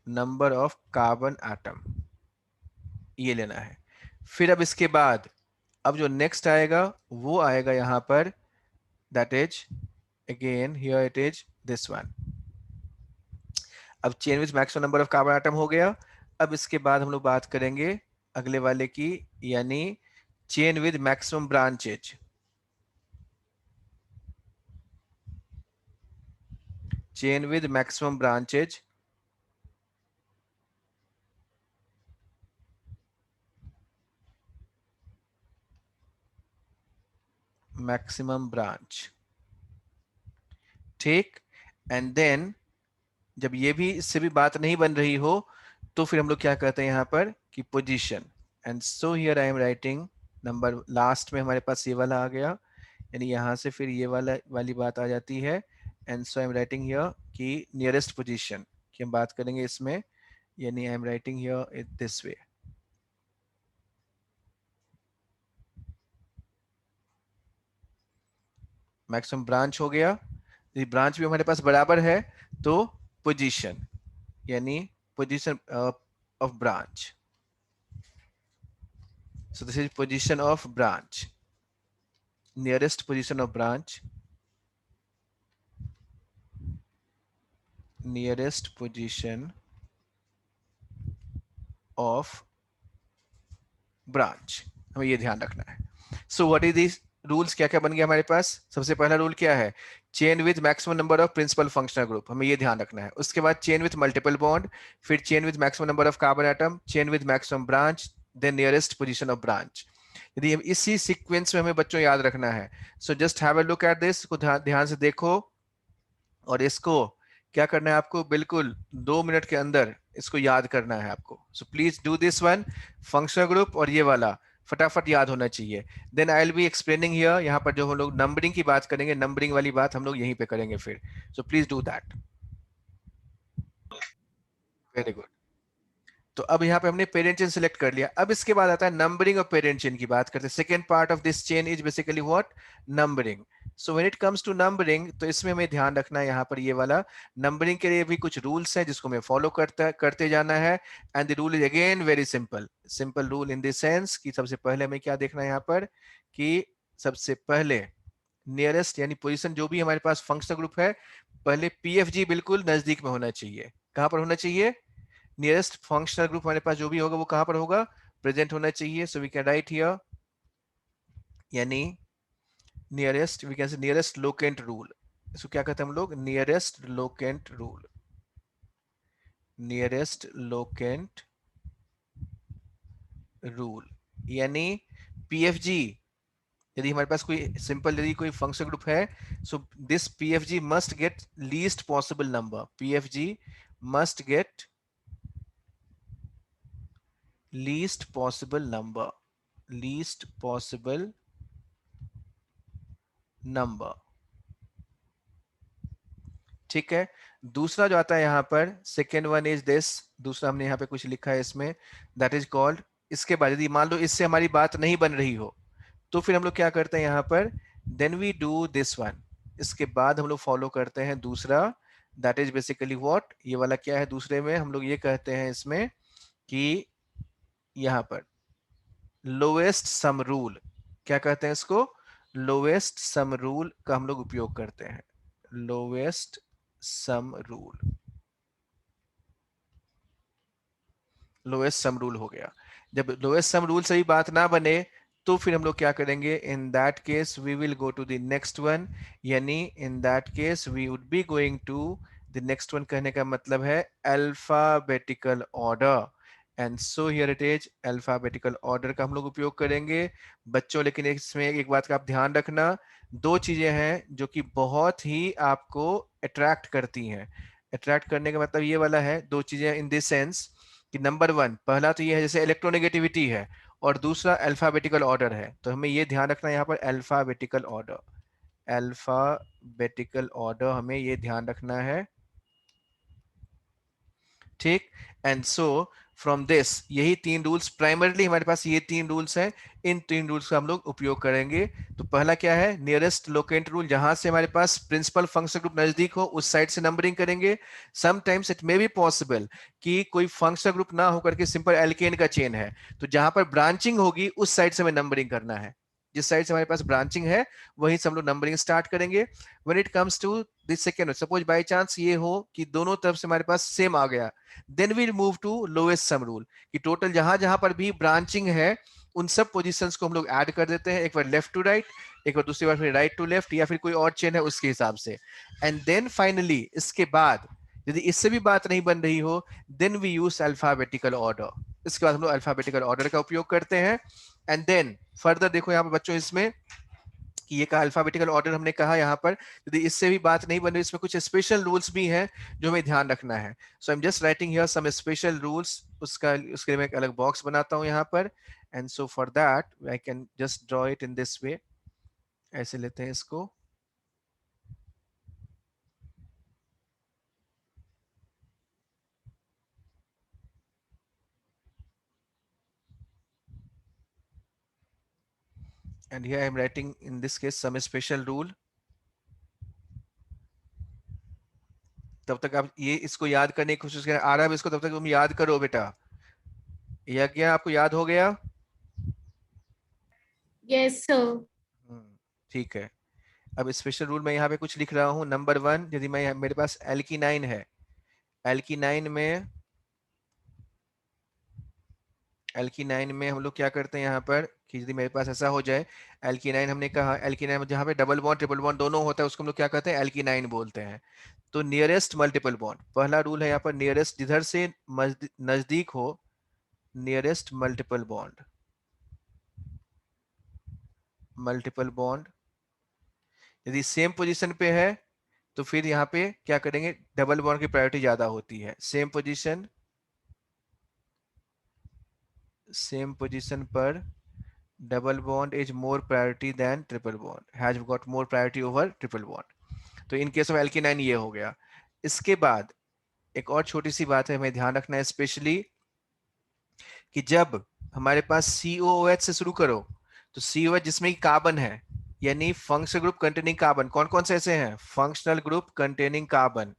number of carbon atom, ये लेना है। फिर अब इसके बाद अब जो नेक्स्ट आएगा वो आएगा यहाँ पर, that is again here it is this one. अब chain with maximum number of carbon atom हो गया। अब इसके बाद हम लोग बात करेंगे अगले वाले की, यानी chain with maximum branches, chain with maximum branches, maximum branch, ठीक। एंड देन जब ये भी इससे भी बात नहीं बन रही हो, तो फिर हम लोग क्या कहते हैं यहाँ पर कि position. And so here I am writing number, last में हमारे पास ये वाला आ गया, यानी यहाँ से फिर ये वाली बात आ जाती है। And so I am writing here कि नियरेस्ट पोजीशन की हम बात करेंगे इसमें, यानी I am writing here this way. Maximum branch हो गया, यदि ब्रांच भी हमारे पास बराबर है तो पोजीशन, यानी position of branch. So this is position of branch, nearest position of branch, nearest position of branch. हमें ये ध्यान रखना है. So what is this rules, क्या क्या बन गया हमारे पास. सबसे पहला रूल क्या है, chain with maximum number of principal functional group, हमें ये ध्यान रखना है. उसके बाद चेन विद मल्टीपल बॉन्ड, फिर chain with maximum number of carbon atom, chain with maximum branch, then nearest position of branch. यदि हम इसी सीक्वेंस में हमें बच्चों याद रखना है. So just have a look at this, को ध्यान से देखो और इसको क्या करना है आपको, बिल्कुल 2 मिनट के अंदर इसको याद करना है आपको. So please do this one, functional group और ये वाला फटाफट याद होना चाहिए. Then I will be explaining here, यहाँ पर जो हम लोग नंबरिंग की बात करेंगे, नंबरिंग वाली बात हम लोग यहीं पे करेंगे फिर. सो please do that. Very good. तो अब यहाँ पे हमने पेरेंट चेन सिलेक्ट कर लिया. अब इसके बाद आता है नंबरिंग ऑफ पेरेंट चेन की बात करते हैं. Second part of this chain is basically what, numbering. So when it comes to numbering, तो इसमें हमें ध्यान रखना है यहाँ पर ये वाला नंबरिंग के लिए भी कुछ रूल्स हैं जिसको हमें फॉलो करते जाना है. And the rule is again very simple. Simple rule in the sense कि सबसे पहले हमें क्या देखना है यहाँ पर, कि सबसे पहले नियरेस्ट यानी पोजीशन जो भी हमारे पास फंक्शनल ग्रुप है, पहले पीएफजी बिल्कुल नजदीक में होना चाहिए. कहां पर होना चाहिए, नियरेस्ट फंक्शनल ग्रुप हमारे पास जो भी होगा वो कहां पर होगा, प्रेजेंट होना चाहिए. सो वी कैन राइट हियर, यानी नियरेस्ट, वी कैन से नियरेस्ट लोकेंट रूल. इसको क्या कहते हैं हम लोग, nearest locant rule, nearest locant rule. यानी पीएफजी, यदि हमारे पास कोई सिंपल यदि कोई फंक्शन ग्रुप है, so this PFG must get least possible number, PFG must get least possible number, least possible number. ठीक है. दूसरा जो आता है यहाँ पर, सेकेंड वन इज दिस, दूसरा हमने यहाँ पे कुछ लिखा है इसमें, दैट इज कॉल्ड. इसके बाद यदि मान लो इससे हमारी बात नहीं बन रही हो, तो फिर हम लोग क्या करते हैं यहाँ पर, then we do this one. इसके बाद हम लोग फॉलो करते हैं दूसरा, दैट इज बेसिकली व्हाट, ये वाला क्या है, दूसरे में हम लोग ये कहते हैं इसमें कि यहाँ पर लोएस्ट सम रूल, क्या कहते हैं इसको, लोएस्ट सम रूल का हम लोग उपयोग करते हैं. Lowest sum rule, lowest sum rule हो गया. जब लोएस्ट सम रूल से ही बात ना बने, तो फिर हम लोग क्या करेंगे, in that case we will go to the next one. यानी in that case we would be going to the next one, कहने का मतलब है alphabetical order. And so here it is, alphabetical order का हम लोग उपयोग करेंगे बच्चों. लेकिन इसमें एक बात का आप ध्यान रखना, दो चीजें हैं जो कि बहुत ही आपको अट्रैक्ट करती हैं. अट्रैक्ट करने का मतलब ये वाला है, दो चीजें इन दिस सेंस कि नंबर वन, पहला तो ये है जैसे इलेक्ट्रोनेगेटिविटी है, और दूसरा अल्फाबेटिकल ऑर्डर है. तो हमें ये ध्यान रखना है यहाँ पर अल्फाबेटिकल ऑर्डर, अल्फाबेटिकल ऑर्डर हमें ये ध्यान रखना है. ठीक. एंड सो फ्रॉम दिस, यही तीन रूल्स प्राइमरली हमारे पास, ये तीन रूल्स हैं, इन तीन रूल्स का हम लोग उपयोग करेंगे. तो पहला क्या है, नियरेस्ट लोकेंट रूल, जहां से हमारे पास प्रिंसिपल फंक्शन ग्रुप नजदीक हो उस साइड से नंबरिंग करेंगे. Sometimes it may be possible कि कोई फंक्शन ग्रुप ना होकर के सिंपल एल्केन का चेन है, तो जहां पर ब्रांचिंग होगी उस साइड से हमें नंबरिंग करना है. जिस साइड से हमारे पास ब्रांचिंग है वहीं से हम लोग नंबरिंग स्टार्ट करेंगे. When it comes to this second, suppose by chance ये हो कि दोनों तरफ से हमारे पास सेम आ गया, then we move to lowest sum rule, कि टोटल जहां जहां पर भी ब्रांचिंग है उन सब पोजीशंस को हम लोग ऐड कर देते हैं, एक बार लेफ्ट टू राइट, एक बार दूसरी बार फिर राइट टू लेफ्ट, या फिर कोई और चेन है उसके हिसाब से. एंड देन फाइनली इसके बाद यदि इससे भी बात नहीं बन रही हो, then we use alphabetical order. इसके बाद हम लोग अल्फाबेटिकल ऑर्डर का उपयोग करते हैं. एंड देन फर्दर देखो यहाँ पर बच्चों, इसमें कि ये का अल्फाबेटिकल ऑर्डर हमने कहा, यहाँ पर यदि इससे भी बात नहीं बन रही, इसमें कुछ स्पेशल रूल्स भी हैं जो हमें ध्यान रखना है. सो आई am just writing here some special rules. उसके लिए मैं एक अलग बॉक्स बनाता हूँ यहाँ पर. And so for that I can just draw it in this वे. ऐसे लेते हैं इसको. And here I am writing in this case some special rule. तब तक आप ये इसको याद करने की कोशिश करें, आ रहा है इसको, तब तक तुम याद करो बेटा। यज्ञ आपको याद हो गया? Yes sir. ठीक है। अब स्पेशल रूल मैं यहाँ पे कुछ लिख रहा हूँ। नंबर 1, यदि मैं मेरे पास एल्कीनाइन है, एल्कीनाइन में हम लोग क्या करते हैं यहाँ पर कि यदि मेरे पास ऐसा हो जाए, एल्कीनाइन हमने कहा, एल्कीनाइन जहाँ पे डबल बॉन्ड ट्रिपल बॉन्ड दोनों होता है उसको हम लोग क्या कहते हैं, एल्कीनाइन बोलते हैं। तो नियरेस्ट मल्टीपल बॉन्ड, पहला रूल है यहाँ पर, नियरेस्ट जिधर से नजदीक हो, नियरेस्ट मल्टीपल बॉन्ड, यदि सेम पोजीशन पे है तो फिर यहाँ पे क्या करेंगे, डबल बॉन्ड की प्रायोरिटी ज्यादा होती है। सेम पोजीशन पर double bond is more priority than triple bond, has got more priority over triple bond. तो इन केस ऑफ एल्कीनाइन ये हो गया। इसके बाद एक और छोटी सी बात है हमें ध्यान रखना है, स्पेशली कि जब हमारे पास COOH से शुरू करो, तो COH जिसमें कार्बन है, यानी फंक्शनल ग्रुप कंटेनिंग कार्बन, कौन कौन से ऐसे हैं, फंक्शनल ग्रुप कंटेनिंग कार्बन,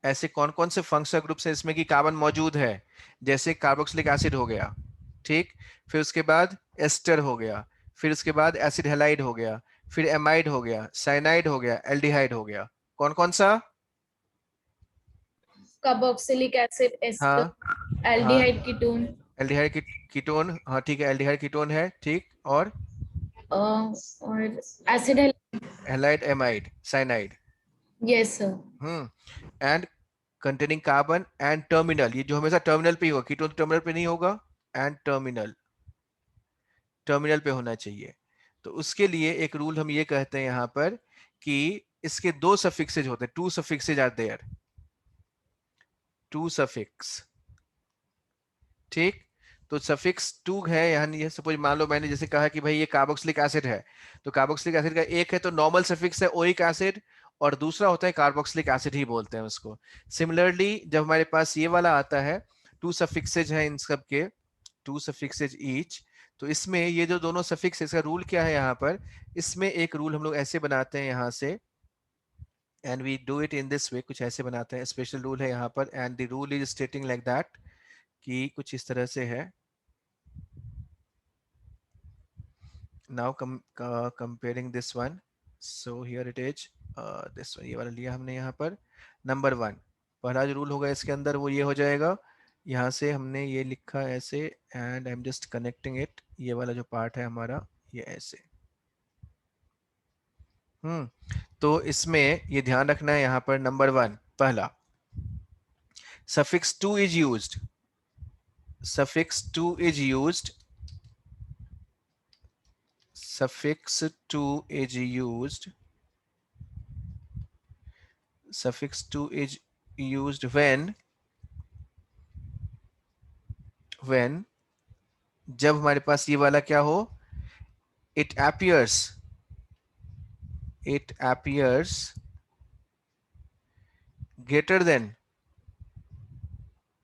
ऐसे कौन कौन से फंक्शनल ग्रुप्स हैं इसमें कि कार्बन मौजूद है, जैसे कार्बोक्सिलिक एसिड हो गया, ठीक, फिर उसके बाद एस्टर हो गया, फिर उसके बाद एसिड हैलाइड हो गया, फिर एमाइड हो गया, साइनाइड हो गया, एल्डिहाइड हो गया। कौन कौन सा? कार्बोक्सिलिक एसिड, हाँ ester, aldehyde ketone, aldehyde ketone, हाँ ठीक है, एल्डिहाइड कीटोन है, ठीक, और और acid halide, amide, cyanide. Yes sir. And containing carbon and terminal, ये जो हमेशा टर्मिनल पे ही होगा, कीटोन टर्मिनल पे नहीं होगा, एंड टर्मिनल पे होना चाहिए। तो उसके लिए एक रूल हम ये कहते हैं यहाँ पर कि इसके 2 सफिक्सेज होते हैं, 2 सफिक्सेज आर देयर, 2 सफिक्स, ठीक। तो सफिक्स 2 है, यानी सपोज मान लो मैंने जैसे कहा कि भाई ये कार्बोक्सिलिक एसिड है, तो कार्बोक्सिलिक एसिड का एक है तो नॉर्मल सफिक्स है ओइक एसिड, और दूसरा होता है कार्बोक्सिलिक एसिड ही बोलते हैं उसको। सिमिलरली जब हमारे पास ये वाला आता है, 2 सफिक्सेज है इन सब के, 2 सफिक्सेज ईच, तो इसमें ये जो दोनों सफिक्स, इसका रूल क्या है यहाँ पर, इसमें एक रूल हम लोग ऐसे बनाते हैं यहाँ से, and we do it in this way, कुछ ऐसे बनाते हैं, स्पेशल रूल है यहाँ पर, and the rule is stating like that, कि कुछ इस तरह से है। Now comparing this one, so here it is, this one, ये वाला लिया हमने यहाँ पर। नंबर 1 पहला जो रूल होगा इसके अंदर वो ये हो जाएगा, यहाँ से हमने ये लिखा ऐसे, and I am just connecting it, ये वाला जो पार्ट है हमारा ये ऐसे। तो इसमें ये ध्यान रखना है यहाँ पर, नंबर 1 पहला, suffix 2 is used, suffix 2 is used, suffix 2 is used, suffix 2 is used when जब हमारे पास ये वाला क्या हो, it appears greater than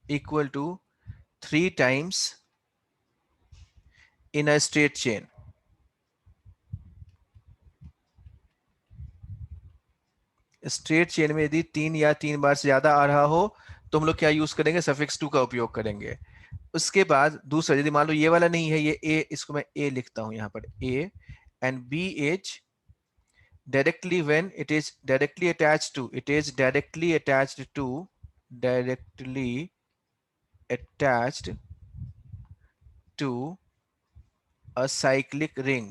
equal to 3 times in a straight chain। Straight chain में यदि 3 या 3 बार से ज्यादा आ रहा हो तो हम लोग क्या यूज करेंगे, सफिक्स 2 का उपयोग करेंगे। उसके बाद दूसरा, यदि मान लो ये वाला नहीं है, ये ए, इसको मैं ए लिखता हूं यहाँ पर, ए, and B H directly when it is directly attached to, it is directly attached to a cyclic ring,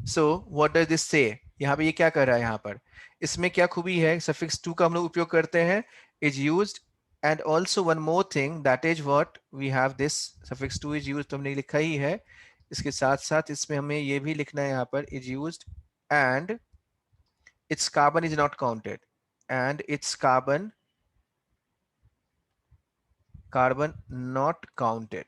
so what does this say, यहाँ पे ये क्या कर रहा है, यहाँ पर इसमें क्या खूबी है, suffix 2 का हम लोग उपयोग करते हैं, is used, and also one more thing, that is what we have, this suffix 2 is used, तो हमने लिखा ही है, इसके साथ साथ इसमें हमें ये भी लिखना है यहाँ पर, is used and its carbon is not counted, and its carbon not counted।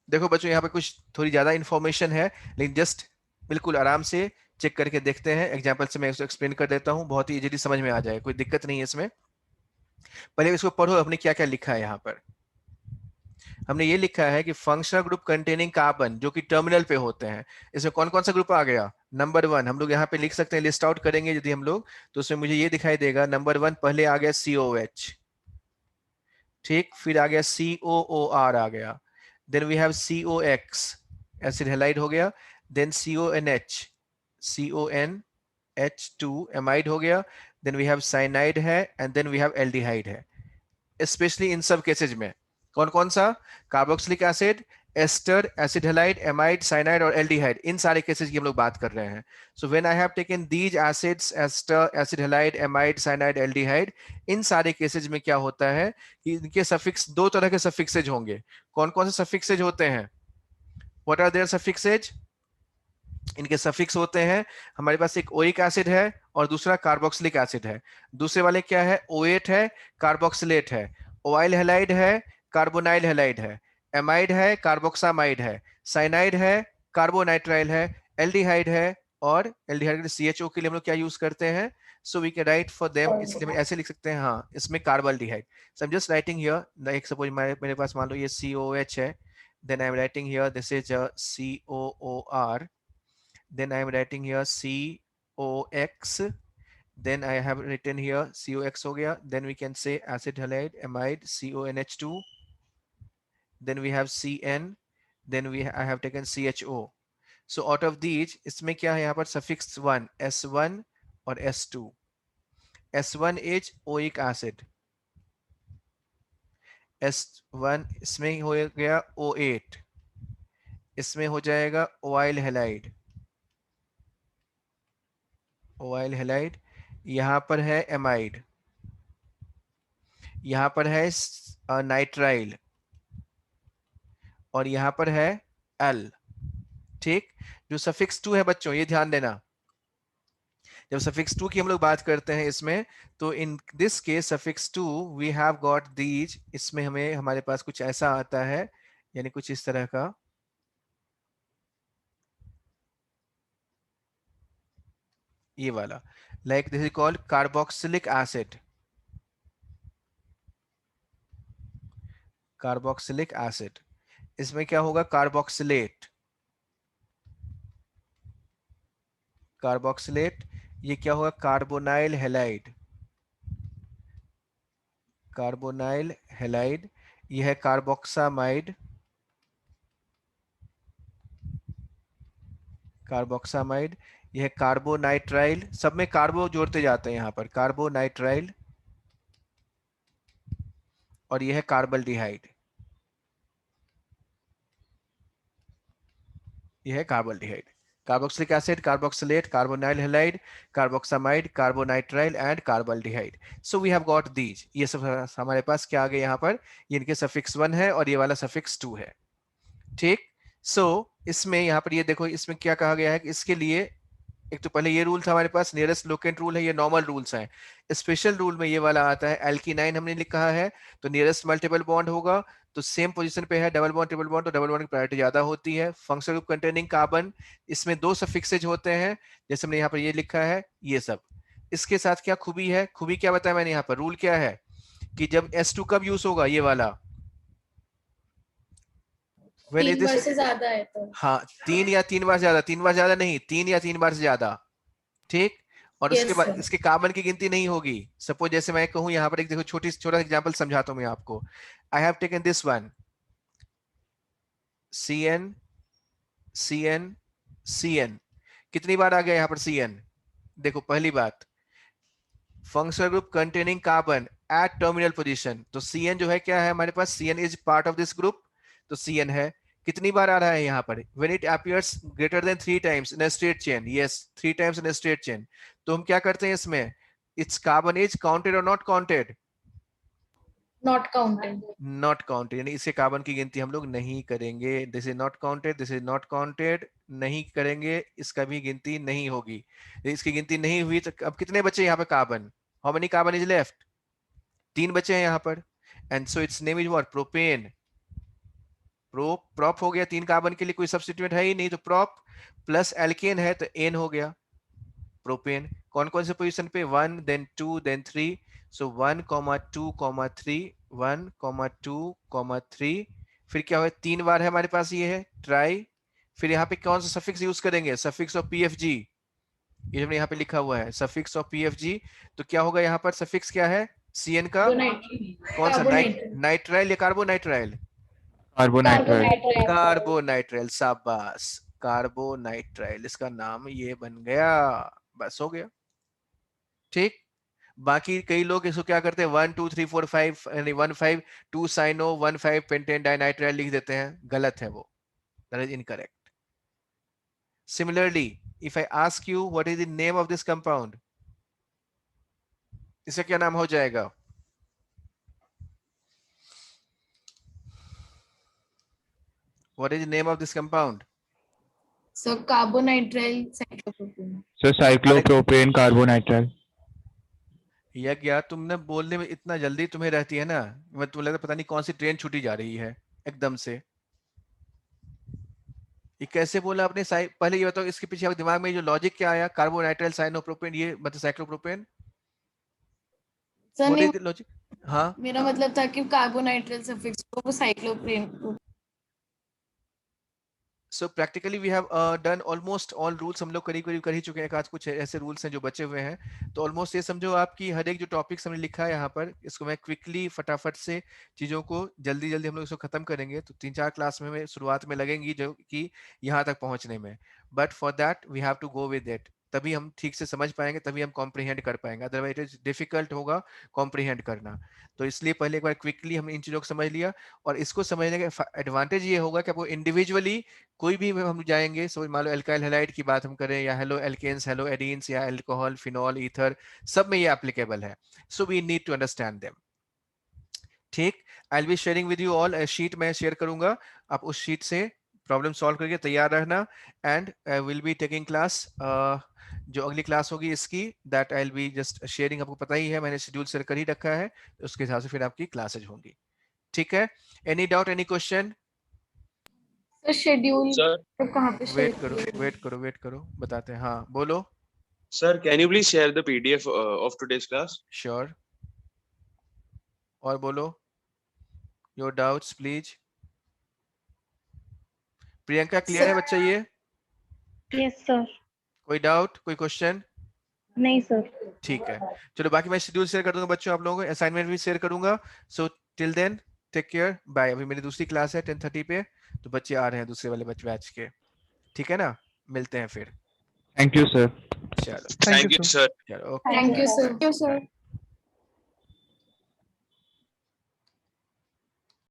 देखो बच्चों यहाँ पे कुछ थोड़ी ज्यादा इंफॉर्मेशन है, लेकिन जस्ट बिल्कुल आराम से चेक करके देखते हैं, एग्जाम्पल से मैं इसको एक्सप्लेन कर देता हूँ, बहुत ही इजीली समझ में आ जाए, कोई दिक्कत नहीं है इसमें। पहले इसको पढ़ो, हमने क्या क्या लिखा है यहाँ पर। हमने ये लिखा है कि फंक्शनल ग्रुप कंटेनिंग कार्बन जो कि टर्मिनल पे होते हैं, इसमें कौन कौन सा ग्रुप आ गया। नंबर 1 हम लोग यहाँ पे लिख सकते हैं, लिस्ट आउट करेंगे यदि हम लोग, तो उसमें मुझे ये दिखाई देगा। नंबर 1 पहले आ गया COH, ठीक, फिर आ गया COOR आ गया, then we have COX acid halide हो गया, देन CONH, CONH2 एमाइड हो गया, देन वी हैव साइनाइड है, and then we have aldehyde है। स्पेशली इन सब केसेज में कौन कौन सा, carboxylic acid, ester, acid halide, amide, cyanide और एल्डिहाइड, इन सारे केसेज की हम लोग बात कर रहे हैं। So when I have taken these acids, ester, acid halide, amide, cyanide, aldehyde, इन सारे केसेज में क्या होता है कि इनके सफिक्स, दो तरह के सफिक्सेज होंगे। कौन कौन से सफिक्सेज होते हैं, व्हाट आर देयर सफिक्सेज। इनके सफिक्स होते हैं, हमारे पास एक ओइक एसिड है और दूसरा कार्बोक्सिलिक एसिड है। दूसरे वाले क्या है, ओएट है, कार्बोक्सिलेट है, ओआइल हैलाइड है, कार्बोनाइल हैलाइड है, एमाइड है, कार्बोक्सामाइड है, साइनाइड है, कार्बोनाइट्राइल है, एल्डिहाइड है, और एल्डिहाइड के CHO के लिए हम लोग क्या यूज करते हैं, सो we can right for them, इसलिए हम ऐसे लिख सकते हैं, हाँ इसमें कार्बल्डिहाइड। सो आई am just writing here, like suppose मेरे पास मान लो ये COH है, then I am writing here this is COOR, then I am writing here COX, then I have written here COX हो गया, then we can say acid halide, amide, CONH2, then we have CN, then I have taken CHO. So out of these इसमें क्या है यहाँ पर suffix 1, S1 और S2। S1 is oic acid, S1 इसमें हो गया O8, इसमें हो जाएगा oil halide, ओआइल हैलाइड, यहाँ पर है एमाइड, यहाँ पर है नाइट्राइल, और यहाँ पर है एल, ठीक। जो सफिक्स 2 है बच्चों, ये ध्यान देना, जब सफिक्स 2 की हम लोग बात करते हैं इसमें, तो in this case suffix 2 we have got these, इसमें हमें हमारे पास कुछ ऐसा आता है, यानी कुछ इस तरह का, ये वाला, like this is called carboxylic acid, carboxylic acid. इसमें क्या होगा, कार्बोक्सिलेट, कार्बोक्सिलेट, ये क्या होगा, कार्बोनाइल हैलाइड, कार्बोनाइल हैलाइड, यह है कार्बोक्सामाइड, कार्बोक्सामाइड, यह है कार्बोनाइट्राइल, सब में कार्बो जोड़ते जाते हैं यहाँ पर, कार्बोनाइट्राइल, और यह है कार्बल्डिहाइड, यह है कार्बल्डिहाइड। Carboxylic acid, carboxylate, carbonyl halide, carboxamide, carbonitrile and कार्बल्डिहाइड। So we have got these, ये सब हमारे पास क्या आ गए यहाँ पर, ये इनके सफिक्स 1 है और ये वाला सफिक्स 2 है, ठीक। सो इसमें यहाँ पर ये देखो, इसमें क्या कहा गया है कि इसके लिए एक तो पहले ये रूल था हमारे पास, नियरेस्ट लोकेंट रूल है, ये नॉर्मल रूल्स हैं। स्पेशल रूल में ये वाला आता है, एल्कीनाइन हमने लिखा है तो नियरेस्ट मल्टीपल बॉन्ड होगा, तो सेम पोजीशन पे है डबल बॉन्ड ट्रिपल बॉन्ड, तो डबल बॉन्ड की प्रायोरिटी ज्यादा होती है। फंक्शनल ग्रुप कंटेनिंग कार्बन, इसमें 2 सफिक्सेज होते हैं, जैसे हमने यहाँ पर ये लिखा है, ये सब। इसके साथ क्या खूबी है, खूबी क्या बताया मैंने यहाँ पर, रूल क्या है कि जब S2 कब यूज होगा, ये वाला, When 3 it बार is, से ज्यादा है तो, हाँ 3 या 3 बार ज्यादा, 3 बार ज्यादा नहीं, 3 या 3 बार से ज्यादा, ठीक। और Yes, उसके बाद sir. इसके कार्बन की गिनती नहीं होगी। सपोज जैसे मैं कहूं यहाँ पर एक देखो, छोटा एग्जांपल समझाता हूं मैं आपको। आई have taken this one, CN, CN, CN, कितनी बार आ गया यहाँ पर CN, देखो पहली बात, functional group containing carbon at terminal position, तो CN जो है क्या है हमारे पास, CN is part of this group, तो CN है। कितनी बार आ रहा है यहाँ पर, when it appears greater than 3 times in a straight chain, yes 3 times in a straight chain, तो हम क्या करते हैं इसमें, its carbon is counted or not counted, not counted. not counted, यानी इसके कार्बन की गिनती हम लोग नहीं करेंगे, this is not counted, this is not counted, नहीं करेंगे, इसका भी गिनती नहीं होगी। इसकी गिनती नहीं हुई तो अब कितने बचे यहाँ पे carbon, how many carbon is left, 3 बचे हैं यहाँ पर, and so its name is what, propane, prop हो गया, 3 कार्बन के लिए कोई सब्स्टिट्यूएंट है ही नहीं, तो प्रोप प्लस एल्केन है तो एन हो गया, प्रोपेन। कौन कौन से पोजीशन पे, 1 देन 2 देन 3, सो 1,2,3 1,2,3 फिर क्या हुआ 3 बार है हमारे पास ये है ट्राई। फिर यहाँ पे कौन सा सफिक्स यूज करेंगे सफिक्स ऑफ PFG, ये हमने यहाँ पे लिखा हुआ है सफिक्स ऑफ PFG। तो क्या होगा यहाँ पर सफिक्स क्या है CN का कौन सा नाइट्राइल या कार्बोनाइट्राइल कार्बोनाइट्राइल। कार्बोनाइट्राइल शाबाश कार्बोनाइट्राइल इसका नाम ये बन गया बस हो गया ठीक। बाकी कई लोग इसको क्या करते हैं 1 2 3 4 5 यानी 1,5 2 साइनो 1,5 पेंटेन डाइनाइट्राइल लिख देते हैं गलत है वो that is incorrect. Similarly, if I ask you what is the name of this compound, इसका क्या नाम हो जाएगा? What is the name of this compound? So carbonitrile cyclopropene. Sir cyclopropane carbonitrile. यज्ञ तुमने बोलने में इतना जल्दी तुम्हें रहती है ना, मैं तुम्हें लगता पता नहीं कौन सी ट्रेन छूटी जा रही है एकदम से। ये कैसे बोला आपने? पहले ये बताओ इसके पीछे आपके दिमाग में जो लॉजिक क्या आया? कार्बोनाइट्राइल साइनोप्रोपेन ये मतलब साइक्लोप्रोपेन सर नहीं, लॉजिक? हाँ मेरा मतलब था कि कार्बोनाइट्राइल सफिक्स वो cyclopropane. So practically we have done almost all rules, हम लोग करीब करीब कर ही चुके हैं। आज कुछ ऐसे रूल्स हैं जो बचे हुए हैं, तो ऑलमोस्ट ये समझो आपकी हर एक जो टॉपिक्स हमने लिखा है यहाँ पर, इसको मैं क्विकली फटाफट से चीज़ों को जल्दी जल्दी हम लोग इसको खत्म करेंगे। तो 3-4 क्लास में हमें शुरुआत में लगेंगी जो कि यहाँ तक पहुँचने में, but for that we have to go with it, तभी हम ठीक से समझ पाएंगे, तभी हम कॉम्प्रिहेंड कर पाएंगे, अदरवाइज इट इज डिफिकल्ट होगा कॉम्प्रिहेंड करना। तो इसलिए पहले एक बार क्विकली हमने इन चीज़ों को समझ लिया, और इसको समझने का एडवांटेज ये होगा कि आपको इंडिविजुअली कोई भी हम जाएंगे, सो मान लो एल्काइल हैलाइड की बात हम करें, या हेलो एल्केन्स, हेलो एडीन्स, या अल्कोहल, फिनॉल, ईथर, सब में ये एप्लीकेबल है। So we need to understand them. ठीक, आई will be sharing with you all sheet मैं शेयर करूंगा, आप उस शीट से प्रॉब्लम सॉल्व करके तैयार रहना। And I will be taking class, जो अगली क्लास होगी इसकी, that I will be just sharing, आपको पता ही है मैंने शेड्यूल शेयर कर ही रखा है, उसके हिसाब से फिर आपकी क्लासेज होंगी। ठीक है, any doubt, any question? Sir schedule sir तो कहाँ पे वेट करो बताते हैं। हाँ बोलो। Sir can you please share the PDF of today's class? Sure, और बोलो your doubts please. Priyanka clear है बच्चा ये? Yes sir. कोई डाउट, कोई क्वेश्चन? नहीं सर। ठीक है, चलो बाकी मैं शेड्यूल शेयर कर दूंगा बच्चों, आप लोगों को असाइनमेंट भी शेयर करूंगा। So till then take care, bye. अभी मेरी दूसरी क्लास है 10:30 पे, तो बच्चे आ रहे हैं दूसरे वाले बैच के, ठीक है ना? मिलते हैं फिर। Thank you sir. चलो Thank you, sir. चलो, ओके, थैंक यू सर।